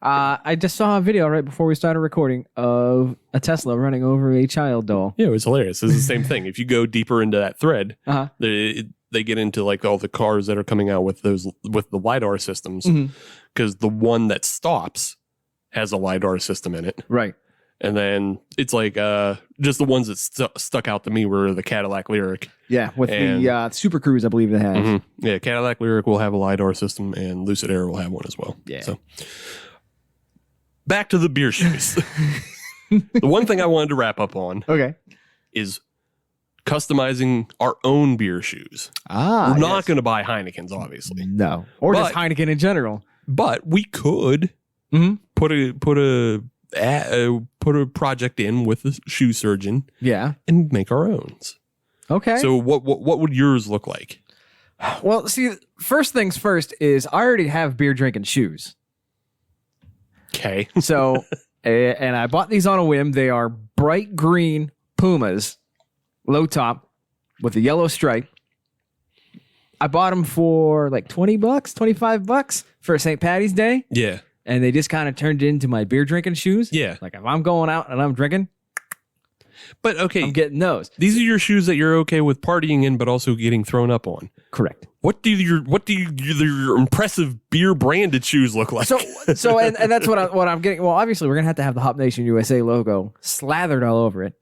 I just saw a video right before we started recording of a Tesla running over a child doll. Yeah, it was hilarious. It's the same thing. If you go deeper into that thread, Uh-huh. they get into like all the cars that are coming out with the LiDAR systems because the one that stops has a LiDAR system in it. Right. And then it's like just the ones that stuck out to me were the Cadillac Lyric. Yeah, with And- the Super Cruise, I believe it has. Mhm. Yeah, Cadillac Lyric will have a LiDAR system and Lucid Air will have one as well. Yeah. So back to the beer shoes. The one thing I wanted to wrap up on Okay. is customizing our own beer shoes. Ah, We're not going to buy Heinekens, obviously, No. Or just But- Heineken in general. but we could Mhm. put a project in with a shoe surgeon Yeah. and make our own. Okay. So what would yours look like? Well, see, first things first is I already have beer drinking shoes. Okay. So, and I bought these on a whim. They are bright green Pumas, low top with a yellow stripe. I bought them for like $20, $25 for St. Patty's Day. Yeah. And they just kind of turned into my beer drinking shoes. Yeah. Like if I'm going out and I'm drinking, but okay, I'm getting those. These are your shoes that you're okay with partying in, but also getting thrown up on. Correct. What do your impressive beer branded shoes look like? So and that's what I'm getting. Well, obviously we're gonna have to have the Hop Nation USA logo slathered all over it.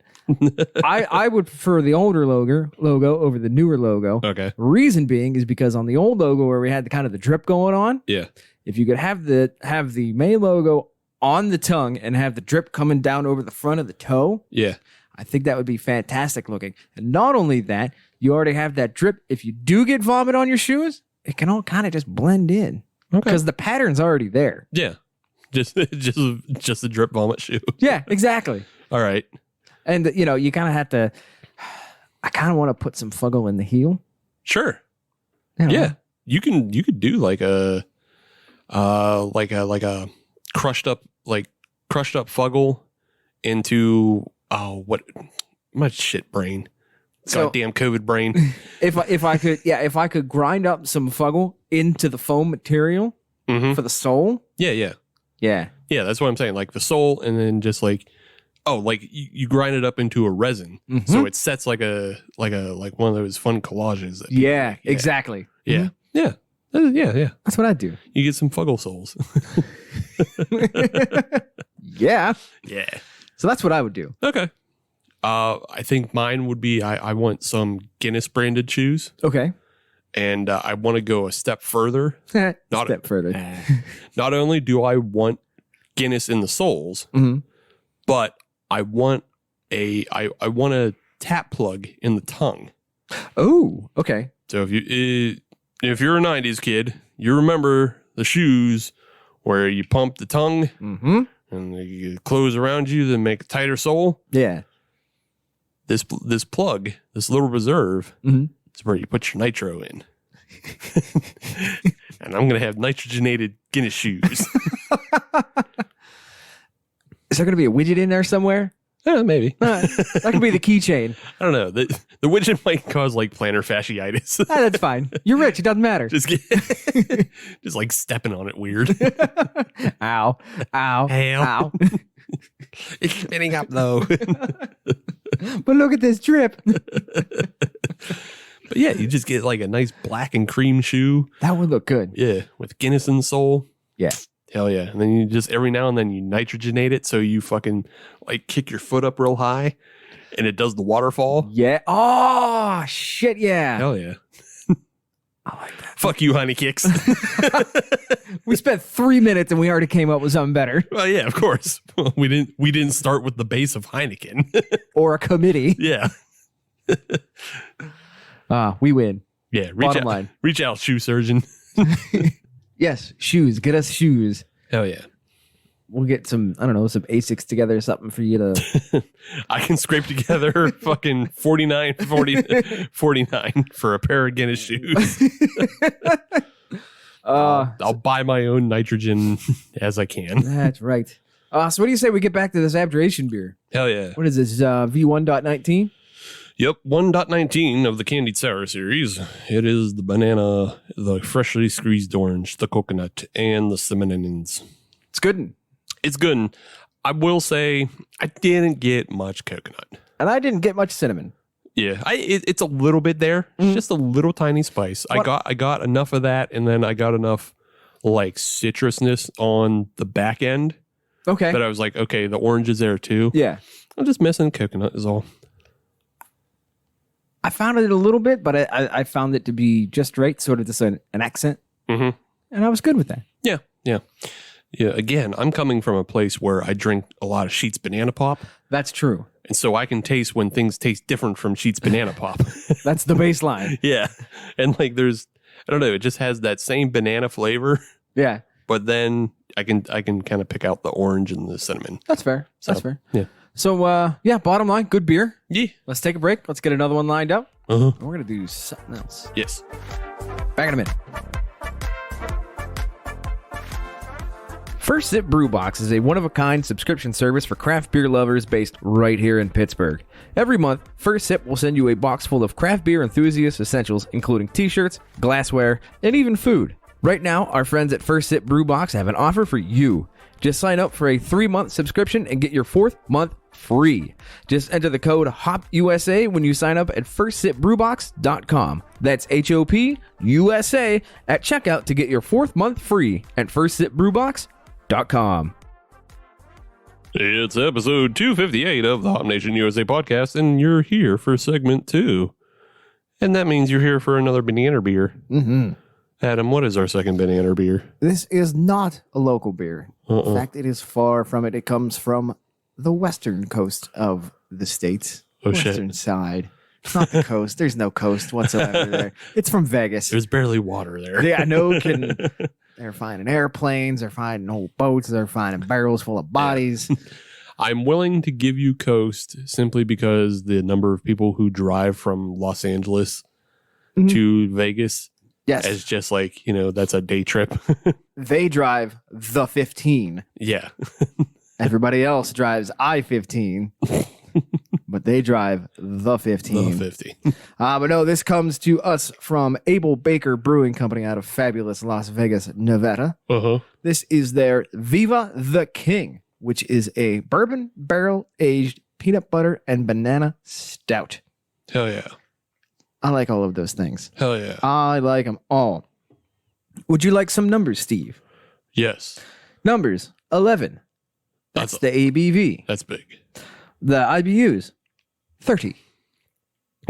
I would prefer the older logo over the newer logo. Okay. Reason being is because on the old logo where we had the kind of the drip going on. Yeah. If you could have the main logo on the tongue and have the drip coming down over the front of the toe. Yeah. I think that would be fantastic looking. And not only that, you already have that drip. If you do get vomit on your shoes, it can all kind of just blend in. Okay. Because the pattern's already there. Yeah. Just a drip vomit shoe. Yeah, exactly. All right. And you kind of have to. I kind of want to put some Fuggle in the heel. Sure. You know. Yeah. You could do like a crushed up Fuggle into what my shit brain. Goddamn COVID brain. If I could grind up some Fuggle into the foam material for the sole. Yeah. Yeah. Yeah, that's what I'm saying. Like the sole, and then just like you grind it up into a resin, so it sets like one of those fun collages. That Yeah, exactly. Yeah, yeah, yeah. That's what I do. You get some Fuggle soles. Yeah. Yeah. So that's what I would do. Okay. I think mine would be I want some Guinness branded shoes, Okay. and I want to go a step further. Step further. Not only do I want Guinness in the soles, but I want a tap plug in the tongue. Oh, okay. So if you're a 90s kid, you remember the shoes where you pump the tongue and you close around you to make a tighter sole. Yeah. This plug, this little reserve, is where you put your nitro in. And I'm going to have nitrogenated Guinness shoes. Is there going to be a widget in there somewhere? Yeah, maybe. That could be the keychain. I don't know. The widget might cause like plantar fasciitis. That's fine. You're rich. It doesn't matter. just like stepping on it weird. Ow. Ow. Hail. Ow. It's spinning up though. But look at this drip. But yeah, you just get like a nice black and cream shoe. That would look good. Yeah, with Guinness in the sole. Yeah. Hell yeah. And then you just every now and then you nitrogenate it so you fucking like kick your foot up real high and it does the waterfall. Yeah. Oh, shit, yeah. Hell yeah. I like that. Fuck you, Heinekicks. We spent 3 minutes and we already came up with something better. Well, yeah, of course. We didn't start with the base of Heineken. Or a committee. Yeah. We win. Yeah. Bottom line. Reach out, shoe surgeon. Yes, shoes. Get us shoes. Hell yeah. We'll get some Asics together or something for you to. I can scrape together fucking 49 for a pair of Guinness shoes. I'll buy my own nitrogen as I can. That's right. So what do you say we get back to this Abjuration beer? Hell yeah. What is this, V1.19? Yep, 1.19 of the Candied Sour series. It is the banana, the freshly squeezed orange, the coconut, and the cinnamons. It's good. It's good. I will say I didn't get much coconut. And I didn't get much cinnamon. Yeah, it's a little bit there. It's just a little tiny spice. What? I got enough of that, and then I got enough like citrusness on the back end Okay. that I was like, okay, the orange is there too. Yeah. I'm just missing coconut is all. I found it a little bit, but I found it to be just right, sort of just an accent. And I was good with that. Yeah. Again, I'm coming from a place where I drink a lot of Sheetz Banana Pop. That's true. And so I can taste when things taste different from Sheetz Banana Pop. That's the baseline. Yeah. And like I don't know, it just has that same banana flavor. Yeah. But then I can kind of pick out the orange and the cinnamon. That's fair. So, That's fair. Yeah. So, bottom line, good beer. Yeah. Let's take a break. Let's get another one lined up. Uh-huh. We're going to do something else. Yes. Back in a minute. First Sip Brew Box is a one-of-a-kind subscription service for craft beer lovers based right here in Pittsburgh. Every month, First Sip will send you a box full of craft beer enthusiast essentials, including t-shirts, glassware, and even food. Right now, our friends at First Sip Brew Box have an offer for you. Just sign up for a 3-month subscription and get your 4th month free. Just enter the code HOPUSA when you sign up at firstsipbrewbox.com. That's HOPUSA at checkout to get your 4th month free at firstsipbrewbox.com. It's episode 258 of the Hop Nation USA podcast, and you're here for segment 2. And that means you're here for another banana beer. Mm-hmm. Adam, what is our second banana beer? This is not a local beer. In fact, it is far from it. It comes from the western coast of the state. Oh, western shit. side. It's not the coast. There's no coast whatsoever there. It's from Vegas. There's barely water there. Yeah, no kidding. They're finding airplanes. They're finding old boats. They're finding barrels full of bodies. I'm willing to give you coast simply because the number of people who drive from Los Angeles to Vegas is just like, that's a day trip. They drive the 15. Yeah. Everybody else drives I-15. But they drive the 15. The 50. But no, this comes to us from Abel Baker Brewing Company out of fabulous Las Vegas, Nevada. Uh-huh. This is their Viva the King, which is a bourbon barrel-aged peanut butter and banana stout. Hell yeah. I like all of those things. Hell yeah. I like them all. Would you like some numbers, Steve? Yes. Numbers, 11. That's the ABV. That's big. The IBUs, 30.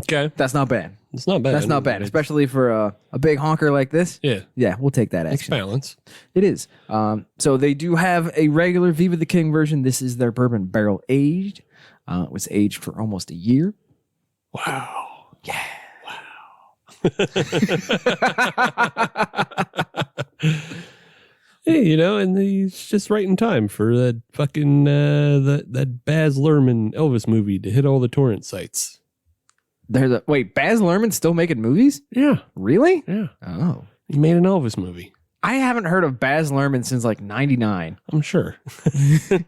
Okay. That's not bad. It's not bad. That's not bad, especially for a big honker like this. Yeah. Yeah, we'll take that It's action. balance. It is. So they do have a regular Viva the King version. This is their bourbon barrel aged. It was aged for almost a year. Wow. Yeah. Hey, and he's just right in time for that fucking that Baz Luhrmann Elvis movie to hit all the torrent sites. Wait, Baz Luhrmann's still making movies? Yeah. Really? Yeah. Oh. He made an Elvis movie. I haven't heard of Baz Luhrmann since like 99. I'm sure. And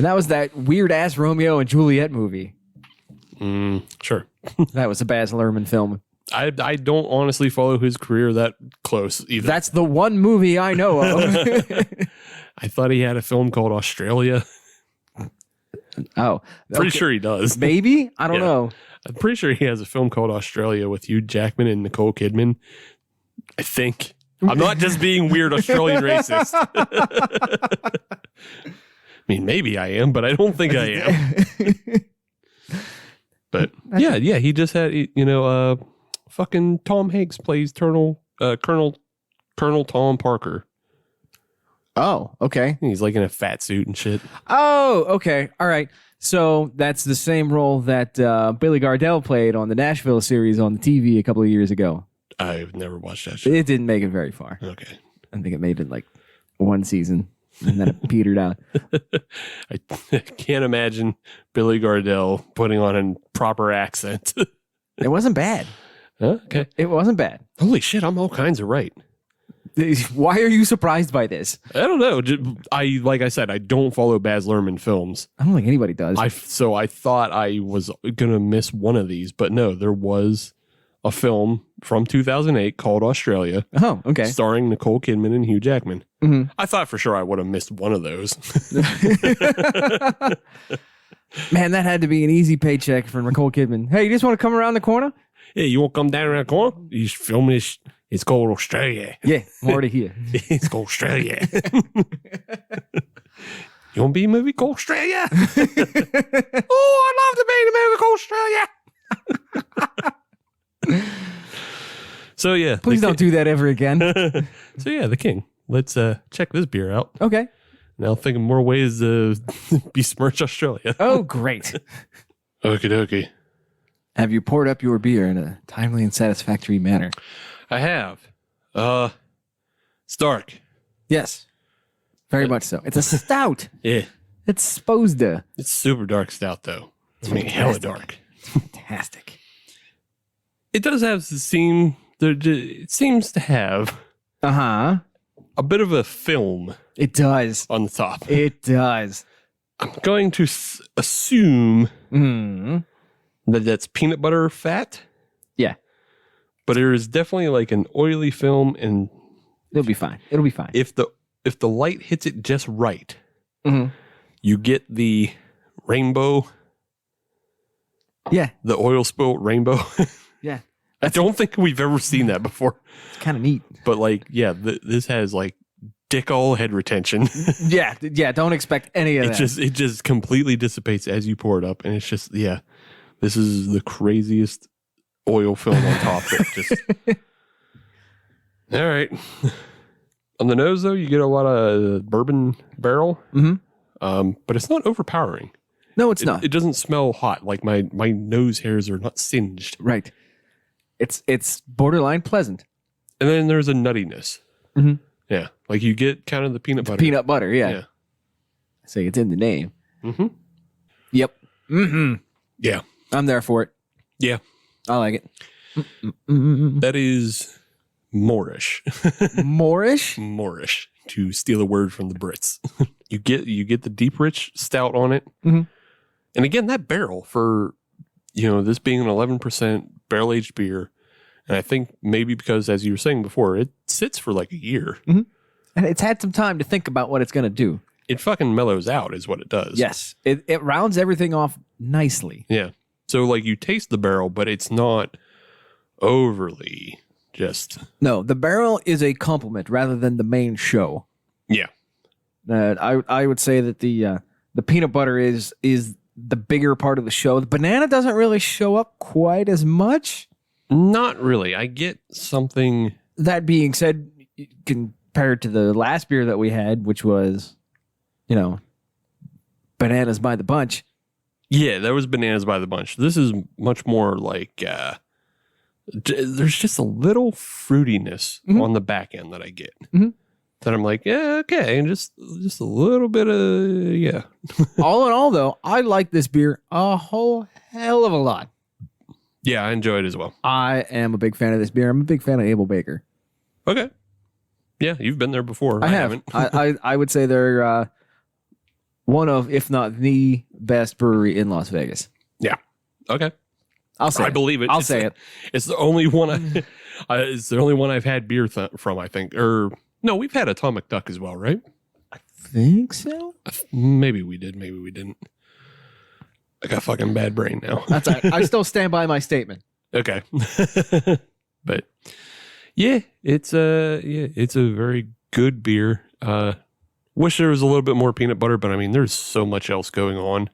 that was that weird ass Romeo and Juliet movie. Sure. That was a Baz Luhrmann film. I don't honestly follow his career that close either. That's the one movie I know of. I thought he had a film called Australia. Oh. Pretty sure he does. Maybe? I don't know. I'm pretty sure he has a film called Australia with Hugh Jackman and Nicole Kidman. I think. I'm not just being weird Australian racist. I mean, maybe I am, but I don't think I am. But yeah, he just had, fucking Tom Hanks plays Colonel Tom Parker. Oh, okay. He's like in a fat suit and shit. Oh, okay. All right. So that's the same role that Billy Gardell played on the Nashville series on the TV a couple of years ago. I've never watched that show. It didn't make it very far. Okay. I think it made it like one season and then it petered out. I can't imagine Billy Gardell putting on a proper accent. It wasn't bad. Huh? Okay. It wasn't bad. Holy shit, I'm all kinds of right. Why are you surprised by this? I don't know. Like I said, I don't follow Baz Luhrmann films. I don't think anybody does. So I thought I was going to miss one of these, but no, there was a film from 2008 called Australia. Oh, okay. Starring Nicole Kidman and Hugh Jackman. Mm-hmm. I thought for sure I would have missed one of those. Man, that had to be an easy paycheck for Nicole Kidman. Hey, you just want to come around the corner? Hey, you want to come down around the corner? You should film this. It's called Australia. Yeah, I'm already here. It's called Australia. You want to be in a movie called Australia? Oh, I'd love to be in a movie called Australia. So, yeah. Please don't do that ever again. So, yeah, the King. Let's check this beer out. Okay. Now think of more ways to besmirch Australia. Oh, great. Okie dokie. Have you poured up your beer in a timely and satisfactory manner? I have. It's dark. Yes. Very much so. It's a stout. Yeah. It's supposed to. It's super dark stout, though. It's hella dark. It's fantastic. It does have the seam. It seems to have Uh-huh. a bit of a film It does. on the top. It does. I'm going to assume Mm. that that's peanut butter fat, Yeah. but there is definitely like an oily film, and It'll be fine. It'll be fine. if the light hits it just right, Mhm. you get the rainbow, Yeah. the oil spill rainbow. Yeah. I don't think we've ever seen that before. It's kind of neat. But like, yeah, this has like dick all head retention. Yeah. Yeah. Don't expect any of that. It just completely dissipates as you pour it up, and it's just this is the craziest oil film on top. That just all right. On the nose though, you get a lot of bourbon barrel, but it's not overpowering. No, it's not. It doesn't smell hot. Like my nose hairs are not singed. Right. It's borderline pleasant. And then there's a nuttiness. Mhm. Yeah, like you get kind of the peanut butter. Peanut butter. Yeah. Yeah. So it's in the name. Mm-hmm. Yep. Mm-hmm. Yeah. I'm there for it. Yeah. I like it. That is Moorish. Moorish? Moorish, to steal a word from the Brits. you get the deep rich stout on it. Mhm. And again, that barrel for this being an 11% barrel aged beer, and I think maybe because, as you were saying before, it sits for like a year. And it's had some time to think about what it's going to do. It fucking mellows out, is what it does. Yes. It rounds everything off nicely. Yeah. So like you taste the barrel, but it's not overly just. No, the barrel is a complement rather than the main show. Yeah. I would say that the peanut butter is the bigger part of the show. The banana doesn't really show up quite as much. Not really. I get something. That being said, compared to the last beer that we had, which was, bananas by the bunch. Yeah, that was bananas by the bunch. This is much more like there's just a little fruitiness on the back end that I get. That I'm like, yeah, okay, and just a little bit of All in all, though, I like this beer a whole hell of a lot. Yeah, I enjoy it as well. I am a big fan of this beer. I'm a big fan of Able Baker. Okay. Yeah, you've been there before. I haven't. I would say they're one of, if not the best brewery in Las Vegas. Yeah. Okay. I'll say I believe it. I'll say it. It's the only one it's the only one I've had beer from, I think. Or no, we've had Atomic Duck as well, right? Think so? Maybe we did, maybe we didn't. I got fucking bad brain now. That's all right. I still stand by my statement. Okay. But yeah, it's a very good beer. Wish there was a little bit more peanut butter, but I mean, there's so much else going on.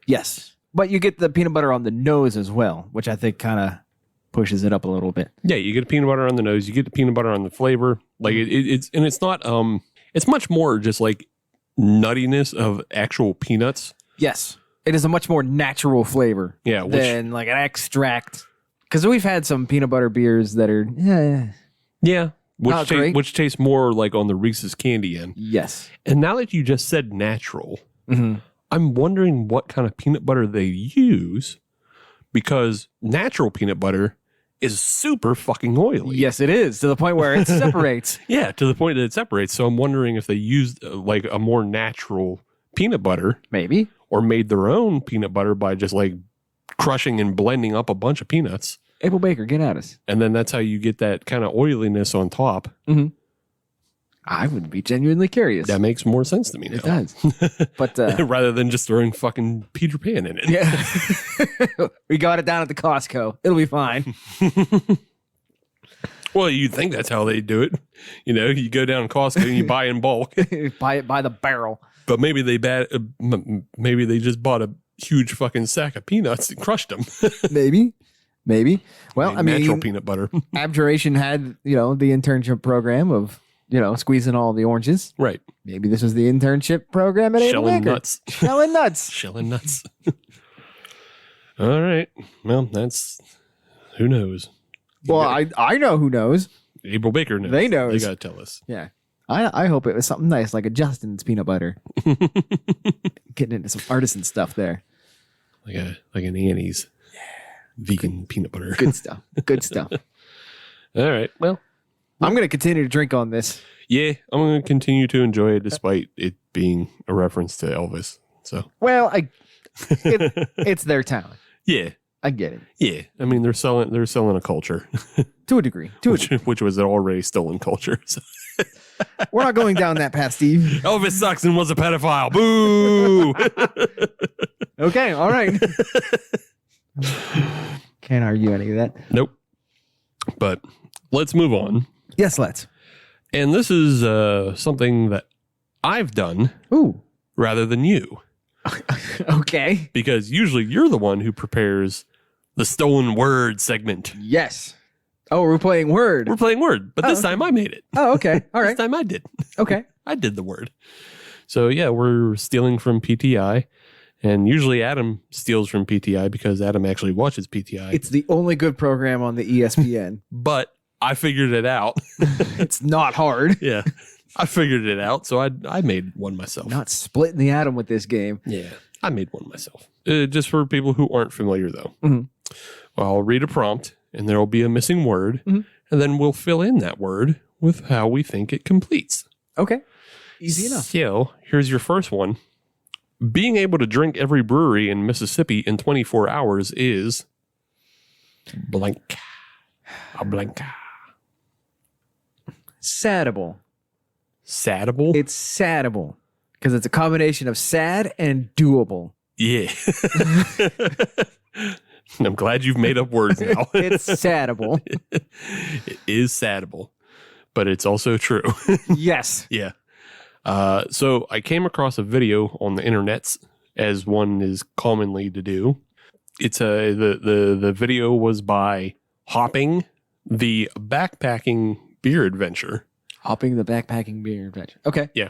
Yes. But you get the peanut butter on the nose as well, which I think kind of pushes it up a little bit. Yeah, you get peanut butter on the nose, you get the peanut butter on the flavor. Like it's not it's much more just like nuttiness of actual peanuts. Yes. It is a much more natural flavor than like an extract. Because we've had some peanut butter beers that are which tastes more like on the Reese's candy end. Yes. And now that you just said natural, I'm wondering what kind of peanut butter they use, because natural peanut butter is super fucking oily. Yes, it is, to the point where it separates. Yeah, to the point that it separates. So I'm wondering if they used like a more natural peanut butter, Maybe. or made their own peanut butter by just like crushing and blending up a bunch of peanuts. Able Baker, get at us. And then that's how you get that kind of oiliness on top. I would be genuinely curious. That makes more sense to me now. It does. But rather than just throwing fucking Peter Pan in it. yeah. We got it down at the Costco. It'll be fine. Well, you'd think that's how they do it. You go down to Costco and you buy in bulk. Buy it by the barrel. But maybe they just bought a huge fucking sack of peanuts and crushed them. Maybe. Well, I mean, natural peanut butter. Abjuration had, the internship program of, squeezing all the oranges. Right. Maybe this was the internship program at Able Shelling Baker. nuts. Shelling nuts. Shelling nuts. All right. Well, who knows? Well, I know who knows. Able Baker knows. They knows. They got to tell us. Yeah. I hope it was something nice, like a Justin's peanut butter. Getting into some artisan stuff there. Like an Annie's. Yeah. Vegan peanut butter. Good stuff. Good stuff. All right. Well, I'm going to continue to drink on this. Yeah, I'm going to continue to enjoy it despite it being a reference to Elvis. So, Well, it's their talent. yeah, I get it. yeah. I mean, they're selling a culture, To a degree. which was an already stolen culture. So. We're not going down that path, Steve. Elvis sucks and was a pedophile. Boo! Okay, all right. Can't argue any of that. Nope. But let's move on. Yes, let's. And this is something that I've done Ooh. rather than you. Okay. Because usually you're the one who prepares the stolen word segment. Yes. Oh, we're playing Word. We're playing word, but this okay. time I made it. Oh, okay. All This right. time I did. Okay. I did the word. So yeah, we're stealing from PTI. And usually Adam steals from PTI because Adam actually watches PTI. It's the only good program on the ESPN. But I figured it out. It's not hard. Yeah. I figured it out. So I made one myself. Not splitting the atom with this game. Yeah. I made one myself. Just for people who aren't familiar though. Mhm. Well, I'll read a prompt and there will be a missing word. Mhm. And then we'll fill in that word with how we think it completes. Okay. Easy enough. So here's your first one. Being able to drink every brewery in Mississippi in 24 hours is blank. A blank. Sadable. Sadable? It's sadable because it's a combination of sad and doable. Yeah. I'm glad you've made up words now. It's sadable. It is sadable, but it's also true. Yes. Yeah. So I came across a video on the internets, as one is commonly to do. It's the video was by Hopping the Backpacking Beer Adventure. Hopping the backpacking beer adventure. Okay. Yeah.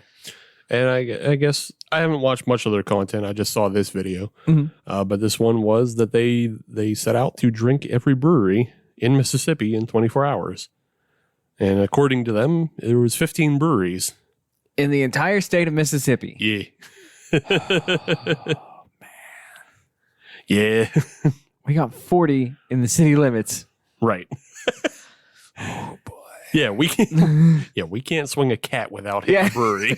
And I guess I haven't watched much of their content. I just saw this video. Mhm. But this one was that they set out to drink every brewery in Mississippi in 24 hours. And according to them, there was 15 breweries. In the entire state of Mississippi. Yeah. Oh, man. Yeah. We got 40 in the city limits. Right. Oh boy. Yeah, we can't swing a cat without hitting Yeah. a brewery.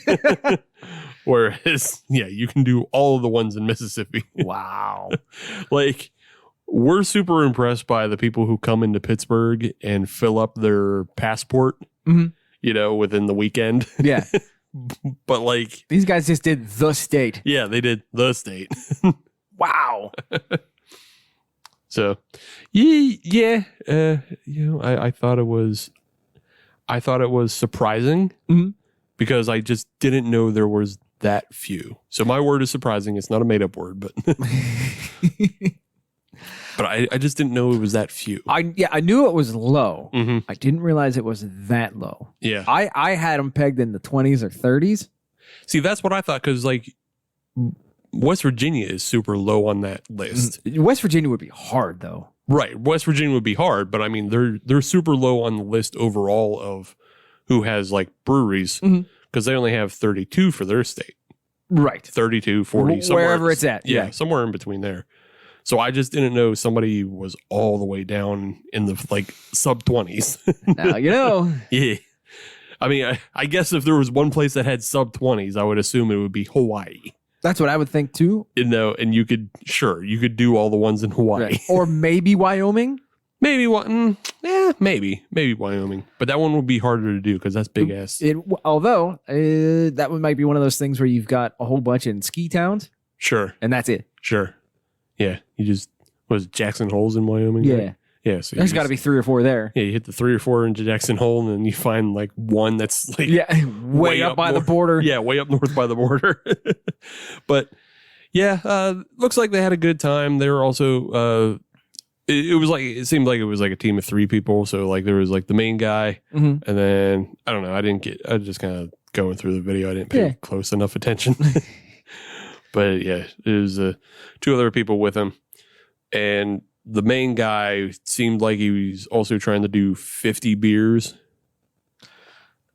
Whereas, yeah, you can do all of the ones in Mississippi. Wow. Like, we're super impressed by the people who come into Pittsburgh and fill up their passport, Mhm. Within the weekend. Yeah. But like, These guys just did the state. yeah, they did the state. Wow. So, yeah. I thought it was surprising Mhm. because I just didn't know there was that few. So my word is surprising. It's not a made up word, but but I just didn't know it was that few. I knew it was low. Mhm. I didn't realize it was that low. Yeah. I had them pegged in the 20s or 30s. See, that's what I thought because like West Virginia is super low on that list. West Virginia would be hard though. Right. West Virginia would be hard, but I mean they're super low on the list overall of who has like breweries because they only have 32 for their state. Right. 32, 40, somewhere. Wherever it's at. Yeah, Yeah. somewhere in between there. So I just didn't know somebody was all the way down in the like sub 20s. Now you know. Yeah. I mean, I guess if there was one place that had sub 20s, I would assume it would be Hawaii. That's what I would think too. And you could do all the ones in Hawaii. Right. Or maybe Wyoming. Maybe one. Maybe Wyoming. But that one would be harder to do because that's big ass. Although that one might be one of those things where you've got a whole bunch in ski towns Sure. and that's it. Sure. Yeah. You just was it Jackson Holes in Wyoming? Yeah. Right? Yeah. So There's got to be 3 or 4 there. Yeah, you hit the 3 or 4 in Jackson Hole, and then you find like one that's like Yeah, way up by the border. Yeah, way up north by the border. But yeah, looks like they had a good time. They were also it seemed like it was like a team of 3 people. So like there was like the main guy, Mhm. and then I don't know. I was just kind of going through the video. I didn't pay Yeah. close enough attention. But yeah, it was 2 other people with him, and the main guy seemed like he was also trying to do 50 beers,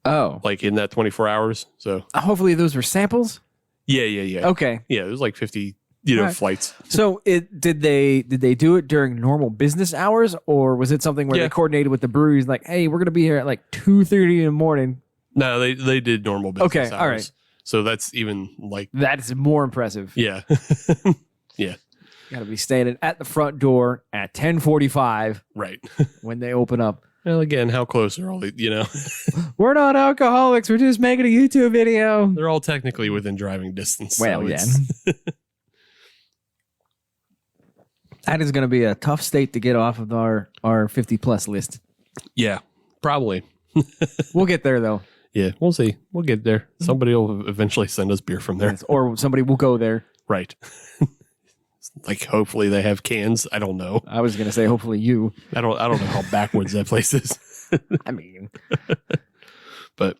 Oh. like in that 24 hours. So Hopefully those were samples. yeah. Okay. Yeah, it was like 50 Right. flights. So did they do it during normal business hours, or was it something where Yeah. they coordinated with the breweries like, hey, we're gonna be here at like 2:30 in the morning? No, they did normal business Okay, hours. all right. So that's even like, That is more impressive. yeah. Yeah, Got to be standing at the front door at 10:45 right. when they open up. Well, again, how close are all the, We're not alcoholics. We're just making a YouTube video. they're all technically within driving distance. Well, so yeah. it's- That is going to be a tough state to get off of our 50 plus list. Yeah, probably. We'll get there though. Yeah, we'll see. We'll get there. Somebody will eventually send us beer from there. Or somebody will go there. Right. Like, hopefully they have cans. I don't know. I was going to say, hopefully you. I don't know how backwards that place is. I mean, But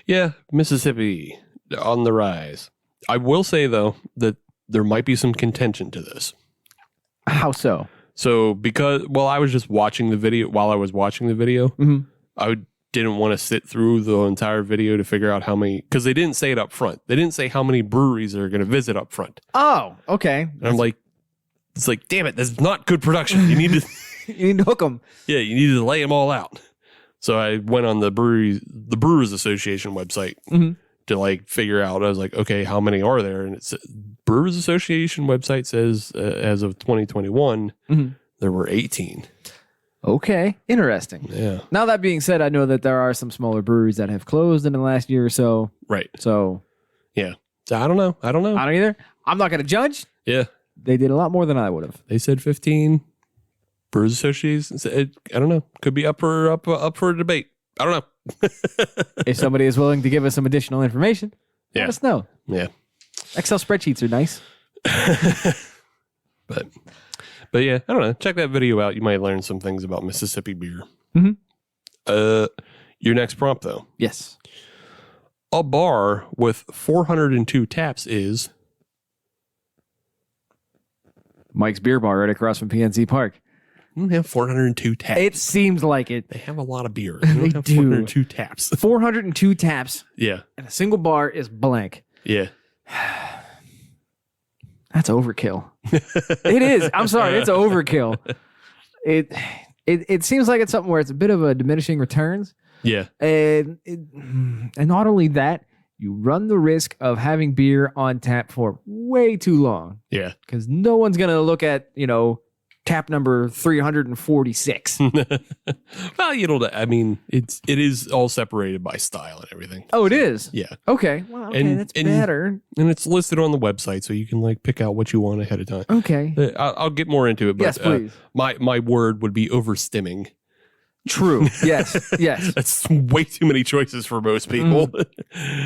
yeah, Mississippi on the rise. I will say though that there might be some contention to this. how so? So I was just watching the video while I was watching the video. Mhm. I didn't want to sit through the entire video to figure out how many, because they didn't say it up front. They didn't say how many breweries they're going to visit up front. Oh, okay. And I'm like, it's like, damn it, that's not good production. You need to, You need to hook them. yeah, you need to lay them all out. So I went on the Brewers Association website Mhm. to like figure out. I was like, okay, how many are there? And it's Brewers Association website says as of 2021, Mhm. there were 18. Okay, interesting. Yeah, Now that being said, I know that there are some smaller breweries that have closed in the last year or so. right. So Yeah, so I don't know. I don't either. I'm not going to judge. Yeah, They did a lot more than I would have. they said 15. Brewers Association said, I don't know. Could be up for a debate. I don't know. If somebody is willing to give us some additional information, Yeah. let us know. Yeah, Excel spreadsheets are nice. but yeah, I don't know. Check that video out. You might learn some things about Mississippi beer. Mhm. Your next prompt though. Yes. A bar with 402 taps is Mike's Beer Bar right across from PNC Park. they have 402 taps. It seems like it. They have a lot of beer. They don't have do. 402 taps. 402 taps Yeah, and a single bar is blank. yeah. That's overkill. It is. I'm sorry. It's overkill. It seems like it's something where it's a bit of a diminishing returns. Yeah, And not only that, you run the risk of having beer on tap for way too long yeah. because no one's going to look at, tap number 346. Well, I mean, it is all separated by style and everything. Oh, it is? Yeah, Okay. Well, okay, And- that's and- better. and it's listed on the website, so you can like pick out what you want ahead of time. Okay. I'll get more into it, but Yes, please. my word would be overstimming. True. Yes. Yes. That's way too many choices for most people.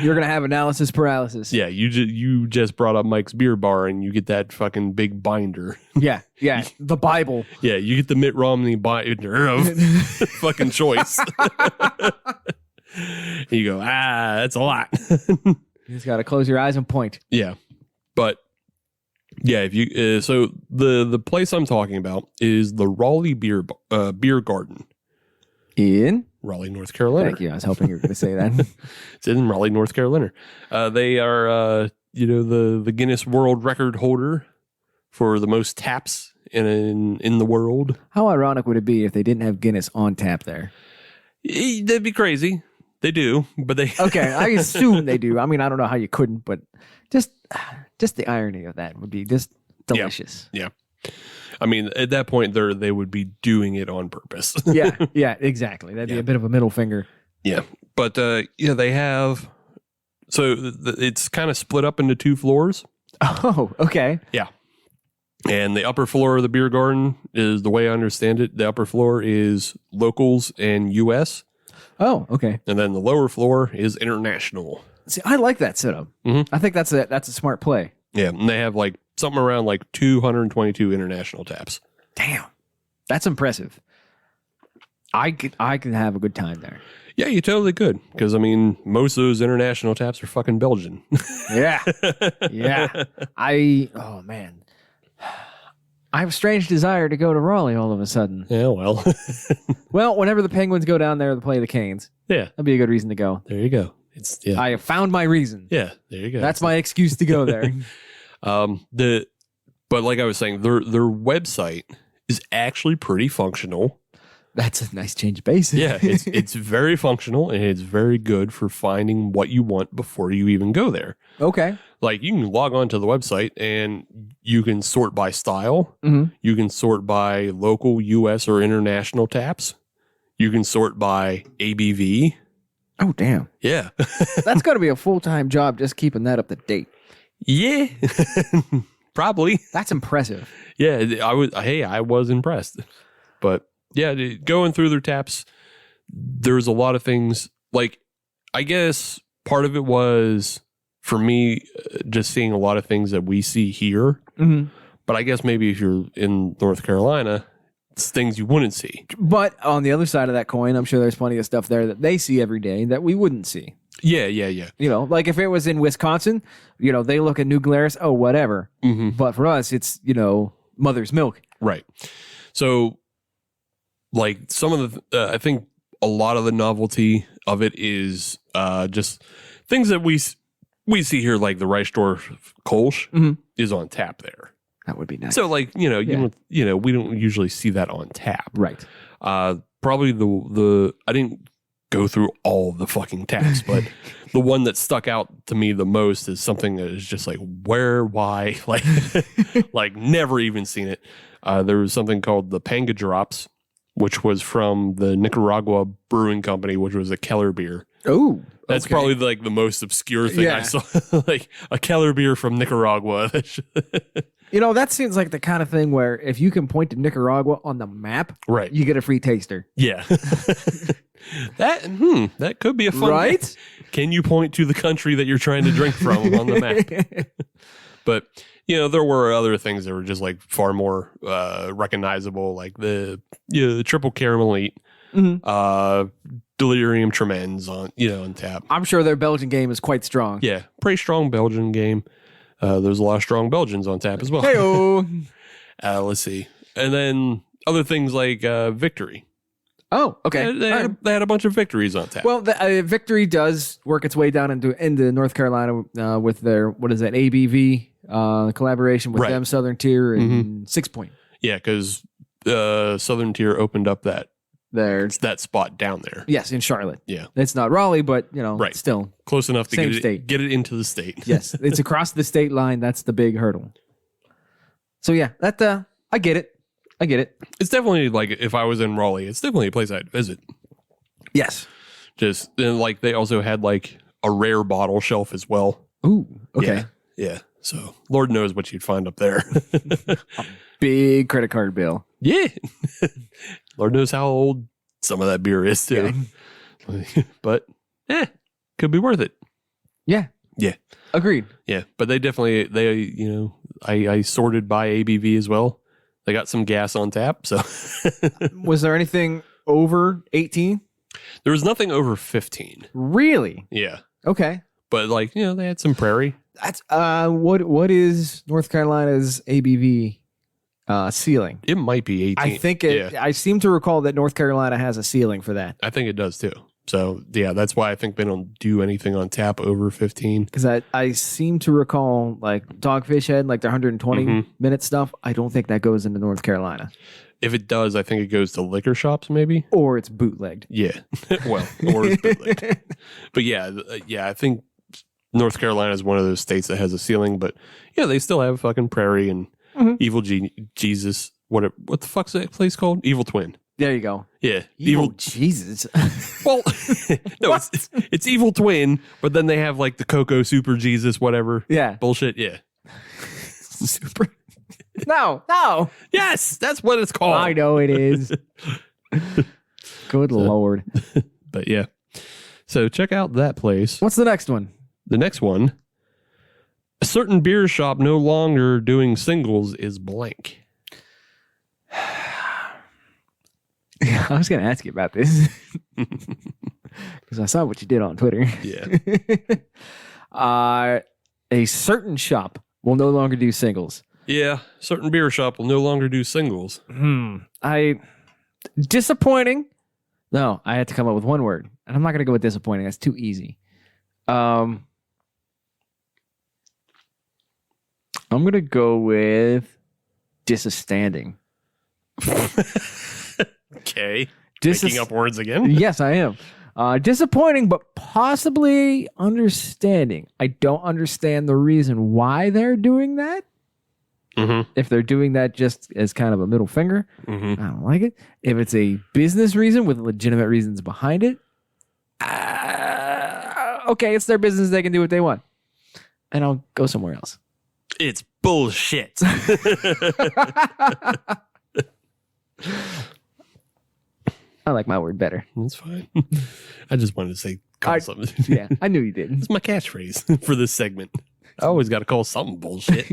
You're going to have analysis paralysis. Yeah, you just brought up Mike's Beer Bar, and you get that fucking big binder. Yeah. Yeah. The Bible. Yeah, you get the Mitt Romney binder of fucking choice. And you go, that's a lot. You just got to close your eyes and point. Yeah, but yeah, if you so the place I'm talking about is the Raleigh Beer Garden, In? Raleigh, North Carolina. Thank you. I was hoping you were going to say that. It's in Raleigh, North Carolina. They are the Guinness World Record holder for the most taps in the world. How ironic would it be if they didn't have Guinness on tap there? That'd be crazy. They do, but they Okay, I assume they do. I mean, I don't know how you couldn't, but just the irony of that would be just delicious. Yeah. I mean, at that point, they would be doing it on purpose. Yeah, exactly. That'd be a bit of a middle finger. Yeah, but they have. So it's kind of split up into two floors. Oh, okay. Yeah, and the upper floor of the beer garden is the way I understand it. The upper floor is locals and U.S. Oh, okay. And then the lower floor is international. See, I like that setup. Mhm. I think that's a smart play. Yeah, and they have like something around like 222 international taps. Damn, that's impressive. I could have a good time there. Yeah, you totally could. Because, I mean, most of those international taps are fucking Belgian. Yeah, yeah. Oh man, I have a strange desire to go to Raleigh all of a sudden. Yeah, well. Well, whenever the Penguins go down there to play the Canes, Yeah, that'd be a good reason to go. there you go. I I have found my reason. yeah, there you go. That's my excuse to go there. But like I was saying, their website is actually pretty functional. That's a nice change of pace. Yeah, it's very functional and it's very good for finding what you want before you even go there. Okay. Like you can log on to the website and you can sort by style. Mm-hmm. You can sort by local U.S. or international taps. You can sort by ABV. Oh, damn. Yeah. That's got to be a full-time job just keeping that up to date. Yeah. Probably. That's impressive. Yeah, I was impressed. But yeah, going through their taps, there's a lot of things. Like, I guess part of it was for me just seeing a lot of things that we see here. Mm-hmm. But I guess maybe if you're in North Carolina, it's things you wouldn't see. But on the other side of that coin, I'm sure there's plenty of stuff there that they see every day that we wouldn't see. Yeah. You know, like if it was in Wisconsin, you know, they look at New Glarus, oh, whatever. Mm-hmm. But for us, it's, you know, mother's milk. Right. So, like some of the, I think a lot of the novelty of it is just things that we see here, like the Reisdorf Kolsch is on tap there. That would be nice. So, like, you know, we don't usually see that on tap. Right. Probably the I didn't go through all the fucking taps, but the one that stuck out to me the most is something that is just like, where, why, like, like never even seen it. There was something called the Panga Drops, which was from the Nicaragua Brewing Company, which was a Keller beer. Oh, that's probably like the most obscure thing I saw. Like a Keller beer from Nicaragua. You know, that seems like the kind of thing where if you can point to Nicaragua on the map, right, you get a free taster. Yeah. That could be a fun right? thing. Can you point to the country that you're trying to drink from on the map? But, you know, there were other things that were just like far more recognizable, like the triple caramel elite, delirium tremens on tap. I'm sure their Belgian game is quite strong. Yeah, pretty strong Belgian game. There's a lot of strong Belgians on tap as well. Hey-o. Let's see. And then other things like Victory. Oh, okay. They had a bunch of Victories on tap. Well, the Victory does work its way down into North Carolina with their, what is that, ABV collaboration with them, Southern Tier, and 6 Point. Yeah, because Southern Tier opened up that spot down there. Yes, in Charlotte. Yeah. It's not Raleigh, but, you know, still. Close enough to Same get it into the state. Yes, it's across the state line. That's the big hurdle. So, yeah, that I get it. It's definitely like if I was in Raleigh, it's definitely a place I'd visit. Yes. Just and like they also had like a rare bottle shelf as well. Ooh, okay. Yeah. So Lord knows what you'd find up there. Big credit card bill. Yeah. Lord knows how old some of that beer is too. Yeah. But could be worth it. Yeah. Yeah. Agreed. Yeah. But I sorted by ABV as well. They got some gas on tap. So was there anything over 18? There was nothing over 15. Really? Yeah. Okay. But like, they had some prairie. That's what is North Carolina's ABV ceiling? It might be 18. I think I seem to recall that North Carolina has a ceiling for that. I think it does too. So yeah, that's why I think they don't do anything on tap over 15. Because I seem to recall like Dogfish Head, like their 120 minute stuff. I don't think that goes into North Carolina. If it does, I think it goes to liquor shops maybe. Or it's bootlegged. Yeah. Well, or it's bootlegged. But yeah, I think North Carolina is one of those states that has a ceiling, but yeah, they still have fucking Prairie and Evil Jesus. What the fuck's that place called? Evil Twin. There you go. Yeah. Evil Jesus. Well, no, it's Evil Twin, but then they have like the Cocoa Super Jesus, whatever. Yeah. Bullshit. Yeah. Super. No. Yes, that's what it's called. I know it is. Good Lord. But yeah. So check out that place. What's the next one? The next one. A certain beer shop no longer doing singles is blank. Yeah, I was going to ask you about this because I saw what you did on Twitter. Yeah. A certain shop will no longer do singles. Yeah, certain beer shop will no longer do singles. Disappointing. No, I had to come up with one word, and I'm not going to go with disappointing. That's too easy. I'm going to go with Disastanding. Okay. Making up words again? Yes, I am. Disappointing, but possibly understanding. I don't understand the reason why they're doing that. Mm-hmm. If they're doing that just as kind of a middle finger, Mm-hmm. I don't like it. If it's a business reason with legitimate reasons behind it, okay, it's their business. They can do what they want. And I'll go somewhere else. It's bullshit. I like my word better. That's fine. I just wanted to say call something. Yeah, I knew you did. It's my catchphrase for this segment. I always got to call something bullshit.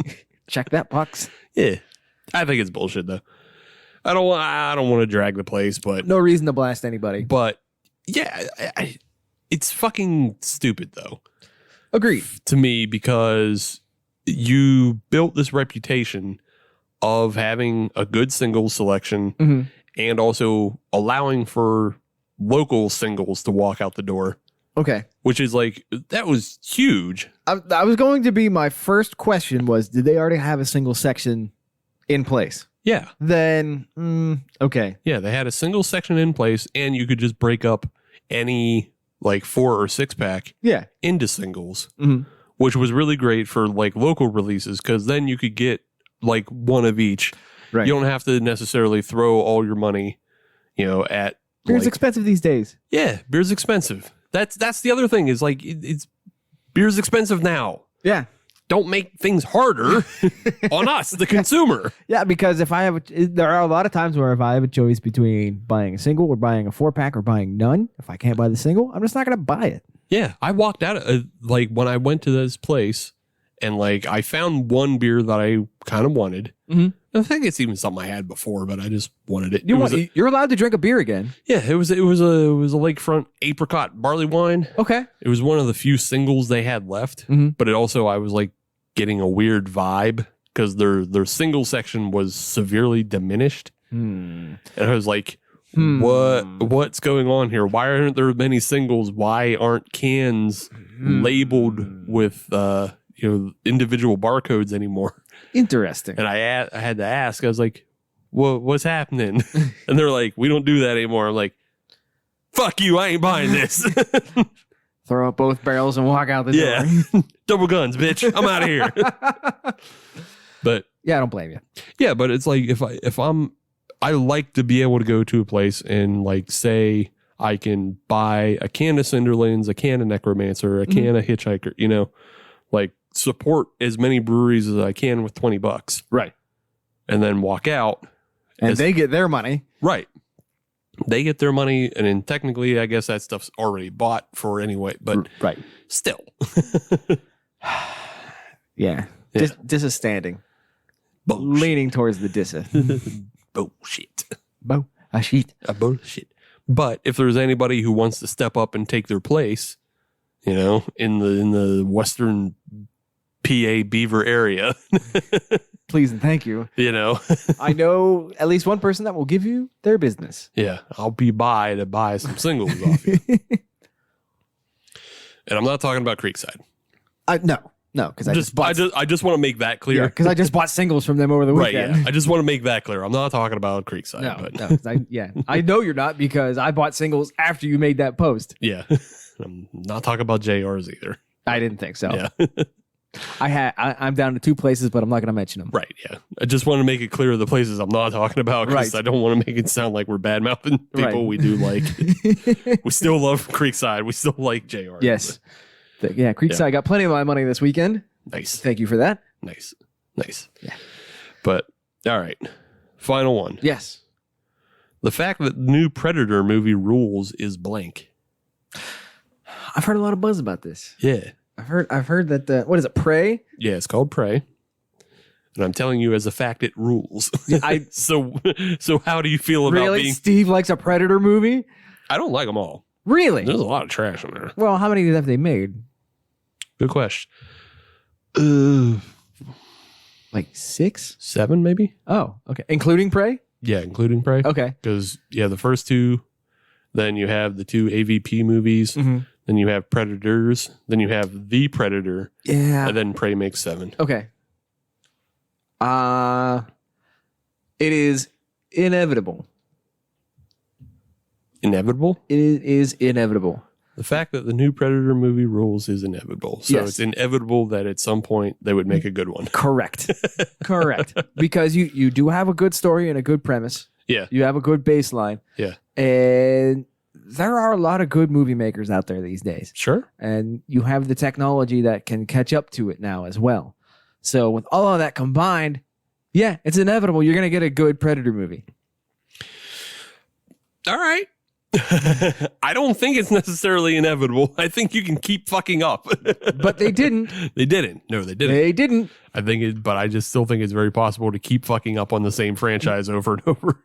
Check that box. Yeah. I think it's bullshit though. I don't want to drag the place, but No reason to blast anybody. yeah, it's fucking stupid though. Agreed. To me, because you built this reputation of having a good singles selection Mm-hmm. and also allowing for local singles to walk out the door, Okay. which is like, that was huge. I was going to be, my first question was, did they already have a single section in place? Yeah. Then, okay. Yeah. They had a single section in place and you could just break up any like 4 or 6 pack Yeah. into singles, Mhm. which was really great for like local releases because then you could get like one of each. Right. You don't have to necessarily throw all your money, at Beer's like, expensive these days. yeah, beer's expensive. That's the other thing is like it's beer's expensive now. Yeah. Don't make things harder on us, the consumer. Yeah, because if I have, there are a lot of times where if I have a choice between buying a single or buying a 4-pack or buying none, if I can't buy the single, I'm just not going to buy it. Yeah, I walked out like when I went to this place and like I found one beer that I kind of wanted. Mhm. I think it's even something I had before, but I just wanted it. You're allowed to drink a beer again. Yeah, it was a lakefront apricot barley wine. Okay. It was one of the few singles they had left, Mhm. but it also I was like getting a weird vibe because their single section was severely diminished, and I was like, what's going on here? Why aren't there many singles? Why aren't cans labeled with individual barcodes anymore? Interesting. And I had to ask. I was like, what's happening? And they're like, we don't do that anymore. I'm like, fuck you, I ain't buying this. Throw up both barrels and walk out the Yeah. door. Double guns, bitch. I'm out of here. But Yeah, I don't blame you. yeah, but it's like I like to be able to go to a place and like say I can buy a can of Cinderlands, a can of Necromancer, a can of Hitchhiker, like support as many breweries as I can with $20. Right. And then walk out. And they get their money. Right. They get their money, and then technically, I guess that stuff's already bought for anyway, but Right. still. Yeah. Yeah. Disastanding. Bullshit. Leaning towards the dissa. Bullshit. Bullshit. Bullshit. But if there's anybody who wants to step up and take their place, in the western PA Beaver area, Please and thank you. I know at least one person that will give you their business. yeah, I'll be by to buy some singles off you. And I'm not talking about Creekside. No, because I just bought. I just want to make that clear. Because I just bought singles from them over the Right, weekend. yeah. I just want to make that clear. I'm not talking about Creekside. No, but no, 'cause I know you're not because I bought singles after you made that post. yeah. I'm not talking about JRs either. I didn't think so. Yeah. I'm down to 2 places, but I'm not going to mention them. Right, yeah. I just want to make it clear the places I'm not talking about because Right. I don't want to make it sound like we're bad mouthing people. Right. We do like, we still love Creekside. We still like JR. Yes. Yeah, Creekside got plenty of my money this weekend. Nice. Thank you for that. Nice. Yeah. But, all right. Final one. Yes. The fact that the new Predator movie rules is blank. I've heard a lot of buzz about this. Yeah. I've heard that what is it, Prey? Yeah, it's called Prey. And I'm telling you as a fact it rules. So how do you feel about Really? being Steve likes a Predator movie? I don't like them all. Really? There's a lot of trash in there. Well, how many have they made? Good question. Like 6? 7 maybe? Oh, okay. Including Prey? Yeah, including Prey. Okay. Because, the first 2, then you have the 2 AVP movies, Mhm. then you have Predators, then you have The Predator, Yeah. and then Prey makes 7. Okay. It is inevitable. Inevitable? It is inevitable. The fact that the new Predator movie rules is inevitable. So Yes. it's inevitable that at some point they would make a good one. Correct. Correct. Because you do have a good story and a good premise. Yeah. You have a good baseline. Yeah. And there are a lot of good movie makers out there these days. Sure. And you have the technology that can catch up to it now as well. So with all of that combined, yeah, it's inevitable. You're going to get a good Predator movie. All right. I don't think it's necessarily inevitable. I think you can keep fucking up. But they didn't. They didn't. No, they didn't. They didn't. I think it, but I just still think it's very possible to keep fucking up on the same franchise over and over.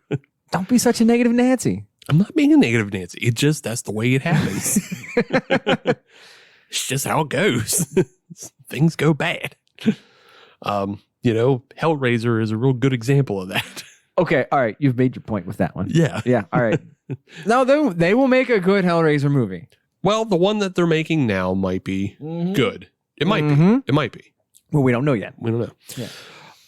Don't be such a negative Nancy. I'm not being a negative Nancy. It just, that's the way it happens. It's just how it goes. Things go bad. Hellraiser is a real good example of that. Okay, all right. You've made your point with that one. Yeah. Yeah, all right. No, they will make a good Hellraiser movie. Well, the one that they're making now might be good. It might be. It might be. Well, we don't know yet. We don't know. Yeah.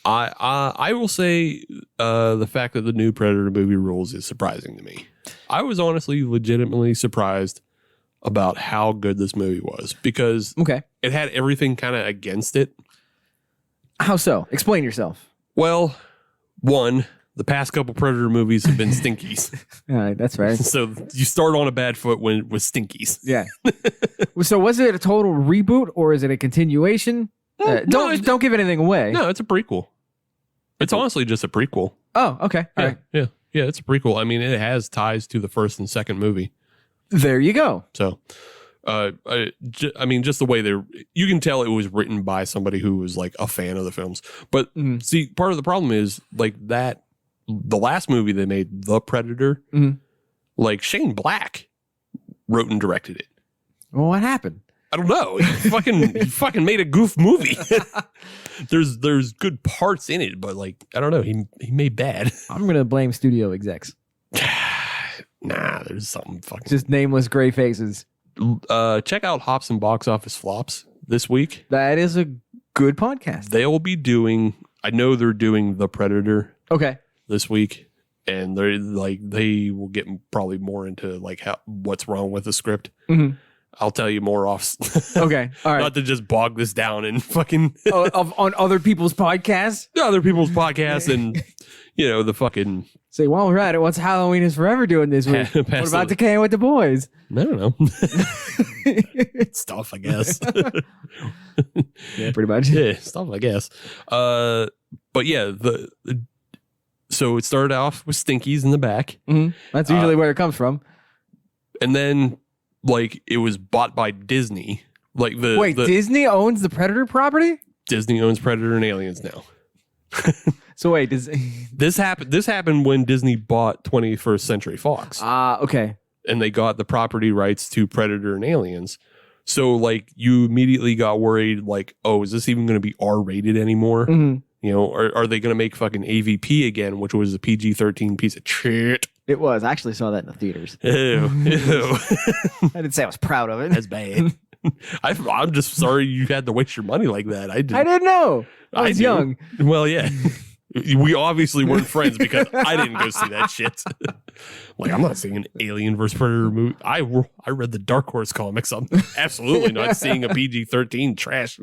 I will say the fact that the new Predator movie rules is surprising to me. I was honestly legitimately surprised about how good this movie was because Okay. it had everything kind of against it. How so? Explain yourself. Well, one, the past couple Predator movies have been stinkies. All right, that's right. So you start on a bad foot with stinkies. Yeah. So was it a total reboot or is it a continuation? Don't give anything away. No, it's a prequel. It's honestly just a prequel. Oh, okay. All right. Yeah, it's a prequel. I mean, it has ties to the first and second movie. There you go. So, just the way you can tell it was written by somebody who was like a fan of the films. But see, part of the problem is like the last movie they made, The Predator, like Shane Black wrote and directed it. Well, what happened? I don't know. He fucking made a goof movie. There's good parts in it, but like I don't know. He made bad. I'm gonna blame studio execs. Nah, there's something fucking. Just nameless gray faces. Check out Hops and Box Office Flops this week. That is a good podcast. They will be doing. I know they're doing The Predator Okay. this week, and they will get probably more into like what's wrong with the script. I'll tell you more off. Okay. All right. Not to just bog this down and fucking on other people's podcasts. other people's podcasts and the fucking. Say, while we're at it, what's Halloween is Forever doing this week? What about Decaying with the Boys? I don't know. Stuff, I guess. Yeah, pretty much. Yeah, stuff, I guess. But yeah, so it started off with Stinkies in the back. That's usually where it comes from. And then like it was bought by Disney. Like Disney owns the Predator property? Disney owns Predator and Aliens now. So wait, this happened when Disney bought 21st Century Fox. Okay. And they got the property rights to Predator and Aliens. So like you immediately got worried like, oh, is this even going to be R-rated anymore? Are they going to make fucking AVP again, which was a PG-13 piece of shit? It was. I actually saw that in the theaters. Ew. I didn't say I was proud of it. That's bad. I'm just sorry you had to waste your money like that. I didn't know. I was young. Well, yeah. We obviously weren't friends because I didn't go see that shit. Like, I'm not seeing an Alien vs. Predator movie. I read the Dark Horse comics. I'm absolutely not seeing a PG-13 trash.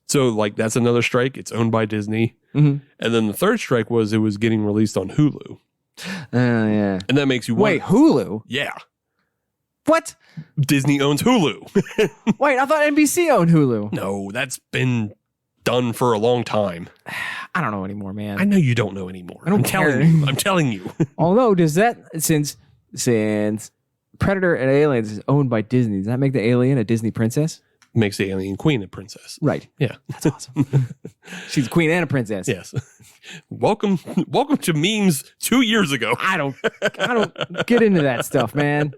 So, like, that's another strike. It's owned by Disney. And then the third strike was it was getting released on Hulu. Yeah. And that makes you wait, Hulu? Yeah. What? Disney owns Hulu. Wait, I thought NBC owned Hulu. No, that's been done for a long time. I don't know anymore, man. I know you don't know anymore. I don't care. I'm telling you. Although, does that since Predator and Aliens is owned by Disney, does that make the alien a Disney princess? Makes the alien queen a princess. Right. Yeah. That's awesome. She's a queen and a princess. Yes. Welcome to memes 2 years ago. I don't get into that stuff, man.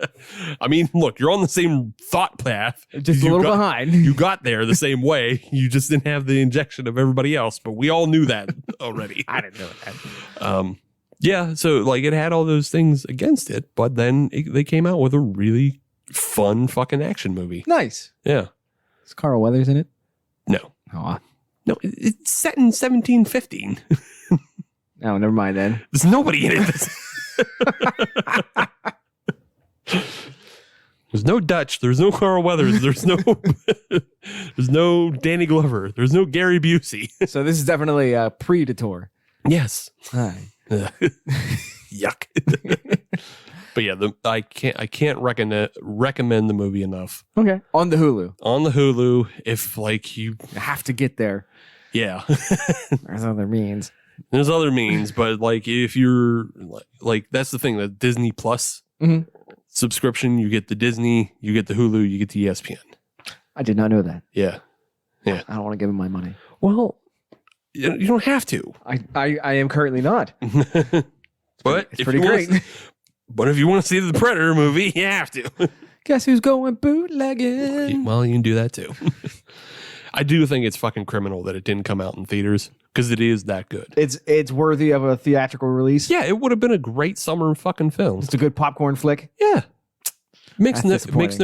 I mean, look, you're on the same thought path. Just a little behind. You got there the same way. You just didn't have the injection of everybody else, but we all knew that already. I didn't know that. Yeah, so like it had all those things against it, but then they came out with a really fun fucking action movie. Nice. Yeah. Is Carl Weathers in it? No. Oh, No, it's set in 1715. Oh, never mind then. There's nobody in it. There's no Dutch. There's no Carl Weathers. There's no Danny Glover. There's no Gary Busey. So this is definitely a Predator. Yes. Hi. Yuck. But yeah, I can't recommend the movie enough. Okay. On the Hulu. On the Hulu, if like you have to get there. Yeah. There's other means. There's other means, but like if you're like that's the thing, that Disney Plus subscription, you get the Disney, you get the Hulu, you get the ESPN. I did not know that. Yeah. Yeah. I don't want to give him my money. Well, you don't have to. I am currently not. But it's pretty great. But if you want to see the Predator movie, you have to. Guess who's going bootlegging? Well, you can do that too. I do think it's fucking criminal that it didn't come out in theaters because it is that good. It's worthy of a theatrical release. Yeah, it would have been a great summer fucking film. It's a good popcorn flick. Yeah, makes no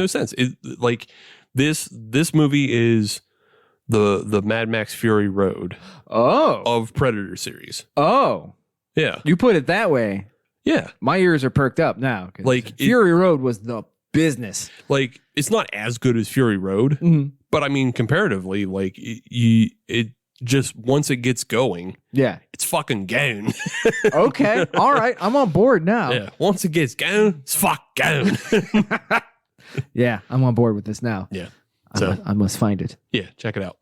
sense. Like this movie is the Mad Max Fury Road of Predator series. Oh, yeah, you put it that way. Yeah, my ears are perked up now. Like Fury Road was the business. Like it's not as good as Fury Road, but I mean comparatively, like it just once it gets going, yeah, it's fucking going. Okay, all right, I'm on board now. Yeah, once it gets going, it's fuck going. Yeah, I'm on board with this now. Yeah, so I must find it. Yeah, check it out.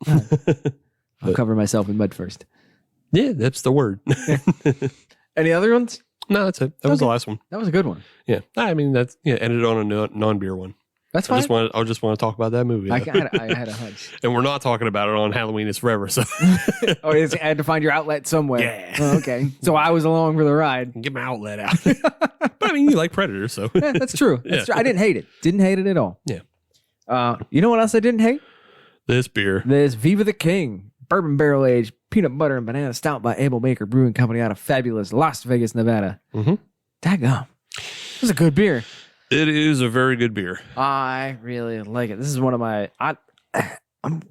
I'll cover myself in mud first. Yeah, that's the word. Any other ones? No, that's it. That was the last one. That was a good one. Yeah, I mean ended on a non-beer one. That's fine. I just want to talk about that movie. I had a hunch. And we're not talking about it on Halloween Is Forever. So I had to find your outlet somewhere. Yeah. Oh, okay. So I was along for the ride. Get my outlet out. But I mean, you like Predator, so yeah, that's true. That's true. I didn't hate it. Didn't hate it at all. Yeah. You know what else I didn't hate? This beer. This Viva the King bourbon barrel aged peanut butter and banana stout by Able Baker Brewing Company out of fabulous Las Vegas, Nevada. Daggum. This is a good beer. It is a very good beer. I really like it. This is one of my. I'm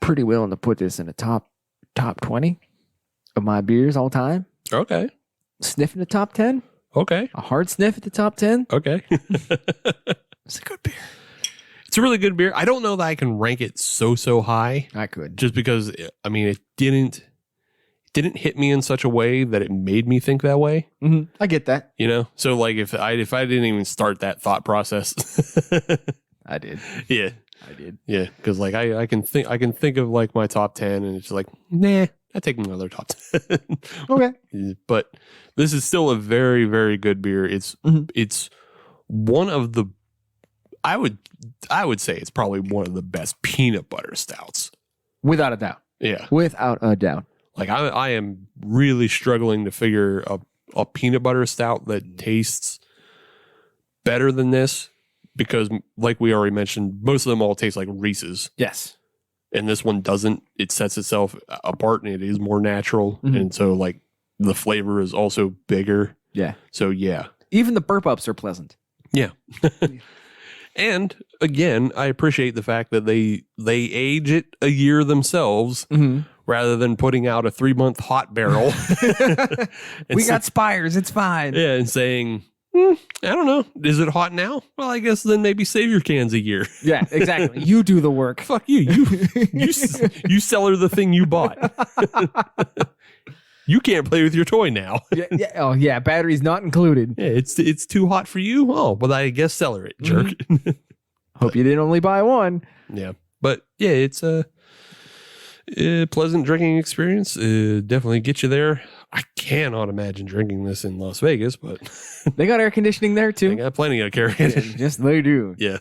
pretty willing to put this in the top 20 of my beers all time. Okay. Sniff in the top 10. Okay. A hard sniff at the top 10. Okay. It's a good beer. It's a really good beer. I don't know that I can rank it so high. I could. Just because, I mean, it didn't hit me in such a way that it made me think that way. I get that. You know? So like if I didn't even start that thought process. I did. Yeah. I did. Yeah. Cause like I can think of like my top 10 and it's like, nah, I take another top 10. Okay. But this is still a very, very good beer. It's one of the, I would say it's probably one of the best peanut butter stouts. Without a doubt. Yeah. Without a doubt. Like I am really struggling to figure a peanut butter stout that tastes better than this because like we already mentioned, most of them all taste like Reese's. Yes. And this one doesn't. It sets itself apart and it is more natural. And so like the flavor is also bigger. Yeah. So yeah. Even the burp ups are pleasant. Yeah. And again, I appreciate the fact that they age it a year themselves rather than putting out a 3-month hot barrel. We got spires. It's fine. Yeah, and saying, I don't know, is it hot now? Well, I guess then maybe save your cans a year. Yeah, exactly. You do the work. Fuck you. You sell her the thing you bought. You can't play with your toy now. Yeah. Oh, yeah. Batteries not included. Yeah, it's too hot for you. Oh, well, I guess sell her it, jerk. Hope you didn't only buy one. Yeah, but yeah, it's a pleasant drinking experience. Definitely get you there. I cannot imagine drinking this in Las Vegas, but they got air conditioning there too. They got plenty of air conditioning. Yes, they do. Yeah,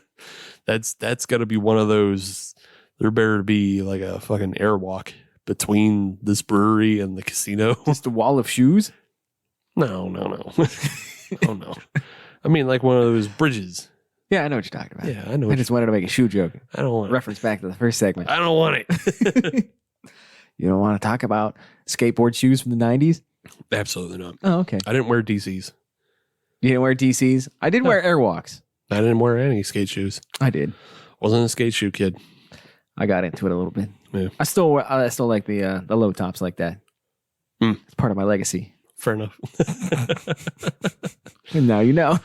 that's got to be one of those. There better be like a fucking airwalk between this brewery and the casino. Just a wall of shoes? No. Oh no. I mean like one of those bridges. Yeah, I know what you're talking about. Yeah, I know. I just wanted to make a shoe joke. I don't want reference back to the first segment. I don't want it. You don't want to talk about skateboard shoes from the 90s? Absolutely not. Oh, okay. I didn't wear DCs. You didn't wear DCs? I did wear Airwalks. I didn't wear any skate shoes. I did. Wasn't a skate shoe kid. I got into it a little bit. Yeah. I still like the low tops like that. It's part of my legacy. Fair enough. And now you know.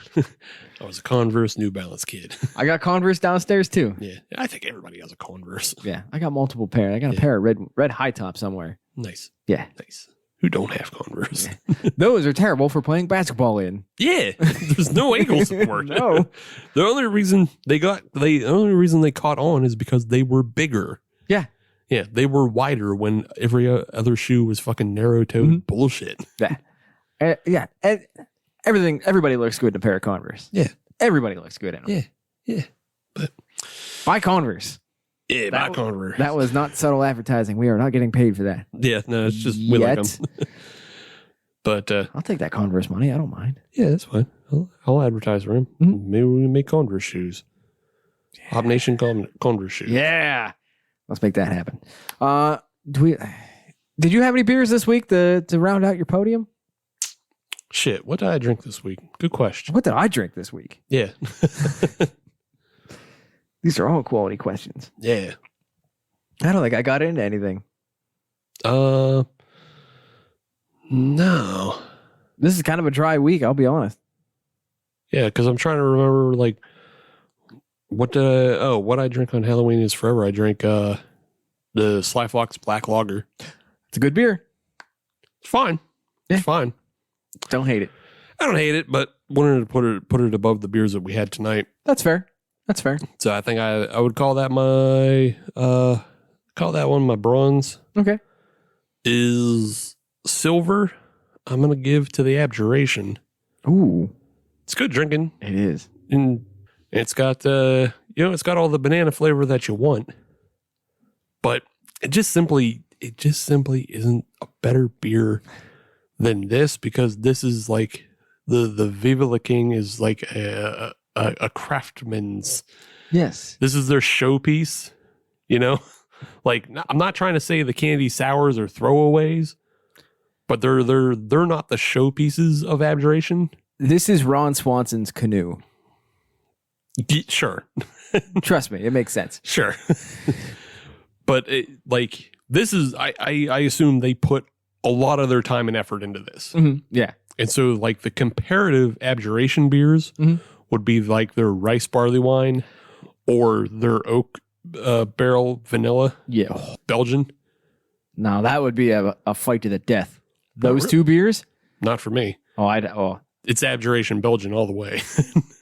I was a Converse New Balance kid. I got Converse downstairs too. Yeah, I think everybody has a Converse. Yeah, I got multiple pair. I got a pair of red high top somewhere. Nice. Yeah. Nice. Who don't have Converse? Those are terrible for playing basketball in. Yeah, there's no ankle support. No. The only reason they caught on is because they were bigger. Yeah. Yeah, they were wider when every other shoe was fucking narrow-toed bullshit. Yeah. Yeah. Everybody looks good in a pair of Converse. Yeah. Everybody looks good in them. Yeah. Yeah. But buy Converse. yeah, buy Converse. That was not subtle advertising. We are not getting paid for that. Yeah, no, it's just we like them. But I'll take that Converse money. I don't mind. yeah, that's fine. I'll advertise for him. Maybe we can make Converse shoes. Hop Nation Converse shoes. Yeah. Let's make that happen. Did you have any beers this week to round out your podium? Shit, what did I drink this week? Good question. What did I drink this week? Yeah. These are all quality questions. Yeah. I don't think I got into anything. No. This is kind of a dry week, I'll be honest. Yeah, because I'm trying to remember like what I drink on Halloween is forever. I drank the Sly Fox Black Lager. It's a good beer. It's fine. Yeah. It's fine. Don't hate it. I don't hate it, but wanted to put it above the beers that we had tonight. That's fair. That's fair. So I think I would call that my bronze. Okay. Is silver. I'm gonna give to the Abjuration. Ooh. It's good drinking. It is. And it's got it's got all the banana flavor that you want. But it just simply isn't a better beer than this, because this is like the Viva La King is like a craftsman's. Yes. This is their showpiece, Like, I'm not trying to say the candy sours are throwaways, but they're not the showpieces of Abjuration. This is Ron Swanson's Canoe. Sure. Trust me, it makes sense. Sure. But this is, I assume they put a lot of their time and effort into this. Mm-hmm. Yeah. And so like the comparative Abjuration beers would be like their rice barley wine or their oak barrel vanilla. Yeah. Belgian. Now that would be a fight to the death. Those two beers? Not for me. It's Abjuration Belgian all the way.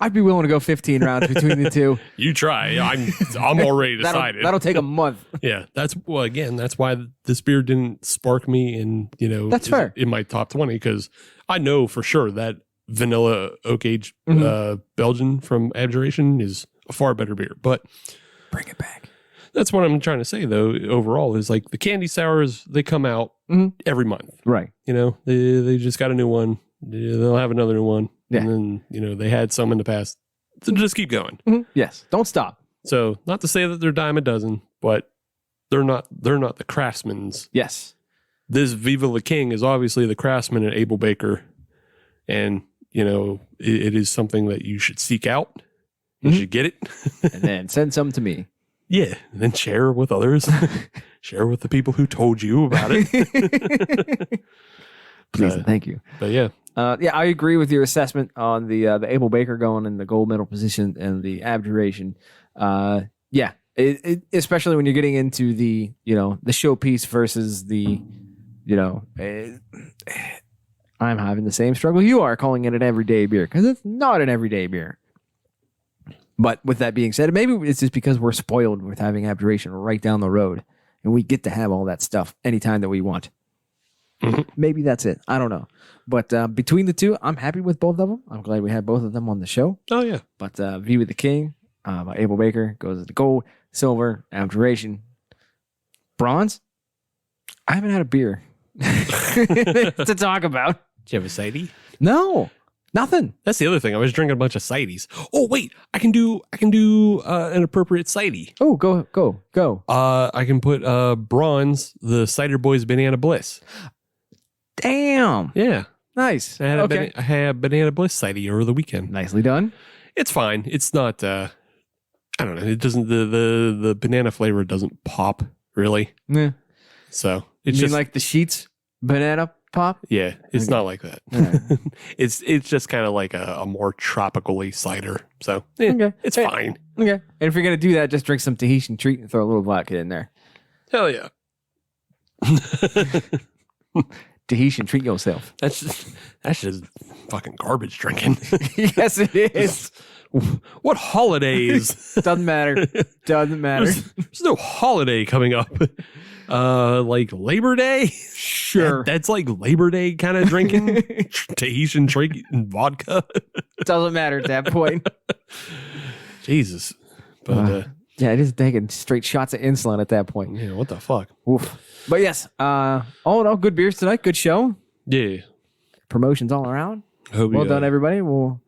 I'd be willing to go 15 rounds between the two. You try. I'm already decided. That'll take a month. Yeah, that's why this beer didn't spark me in, That's fair. In my top 20, because I know for sure that vanilla oak aged Belgian from Abjuration is a far better beer. But bring it back. That's what I'm trying to say though. Overall, is like the candy sours, they come out every month, right? They just got a new one. They'll have another one. Yeah. And then, they had some in the past. So just keep going. Mm-hmm. Yes. Don't stop. So not to say that they're dime a dozen, but they're not the craftsman's. Yes. This Viva La King is obviously the craftsman at Abel Baker. And, it is something that you should seek out. You should get it. And then send some to me. Yeah. And then share with others. Share with the people who told you about it. Please and thank you. But yeah. I agree with your assessment on the Abel Baker going in the gold medal position and the Abjuration. Especially when you're getting into the the showpiece versus the I'm having the same struggle you are calling it an everyday beer, because it's not an everyday beer. But with that being said, maybe it's just because we're spoiled with having Abjuration right down the road, and we get to have all that stuff anytime that we want. Maybe that's it. I don't know. But between the two, I'm happy with both of them. I'm glad we had both of them on the show. Oh, yeah. But Viva the King by Abel Baker goes to gold, silver, Abjuration. Bronze? I haven't had a beer to talk about. Did you have a sidey? No, nothing. That's the other thing. I was drinking a bunch of sideys. Oh, wait. I can do an appropriate sidey. Oh, go. I can put bronze, the Cider Boys Banana Bliss. Damn. Yeah. Nice. I had a Banana Bliss sidey over the weekend. Nicely done. It's fine. It's not, I don't know. It doesn't, the banana flavor doesn't pop really. Yeah. So You it's mean just like the Sheets banana pop? yeah, it's not like that. it's just kind of like a more tropically cider. So Okay. it's Hey. fine. Okay. And if you're gonna do that, just drink some Tahitian treat and throw a little vodka in there. Hell yeah. Tahitian treat yourself. That's just fucking garbage drinking. Yes, it is. What holidays? Doesn't matter. Doesn't matter. There's no holiday coming up. Like Labor Day? Sure. That's like Labor Day kind of drinking. Tahitian drink and vodka. Doesn't matter at that point. Jesus. But Yeah, it is taking straight shots of insulin at that point. yeah, what the fuck? Oof. But yes, all in all, good beers tonight. Good show. Yeah. Promotions all around. Hope Well you, done, everybody. We'll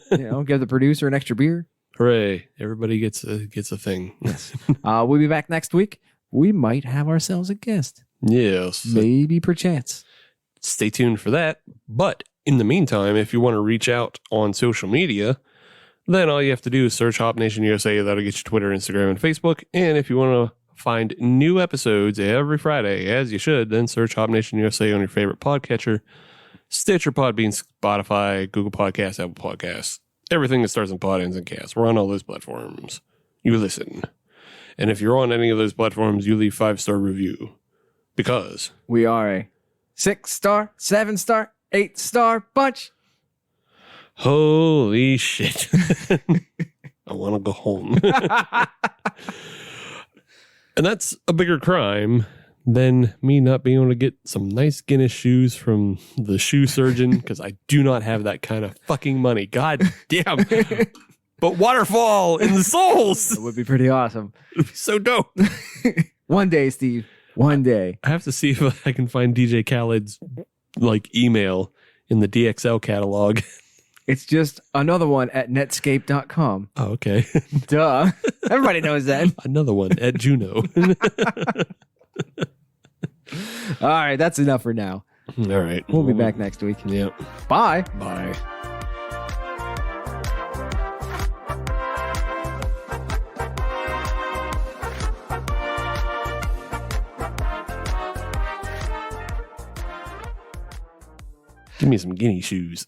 give the producer an extra beer. Hooray. Everybody gets a thing. We'll be back next week. We might have ourselves a guest. Yes. Maybe perchance. Stay tuned for that. But in the meantime, if you want to reach out on social media, then all you have to do is search Hop Nation USA. That'll get you Twitter, Instagram, and Facebook. And if you want to find new episodes every Friday, as you should, then search Hop Nation USA on your favorite podcatcher. Stitcher, Podbean, Spotify, Google Podcasts, Apple Podcasts, everything that starts in pod ends in cast. We're on all those platforms. You listen. And if you're on any of those platforms, you leave 5-star review. Because We are a 6-star, 7-star, 8-star bunch. holy shit. I want to go home. And that's a bigger crime than me not being able to get some nice Guinness shoes from the shoe surgeon because I do not have that kind of fucking money. God damn. But waterfall in the soles. It would be pretty awesome. It'd be so dope. One day, Steve. One day. I have to see if I can find DJ Khaled's like email in the DXL catalog. It's just another one at netscape.com. Oh, okay. Duh. Everybody knows that. Another one at Juno. All right, that's enough for now. All right. We'll be back next week. Yep. Bye. Bye. Give me some guinea shoes.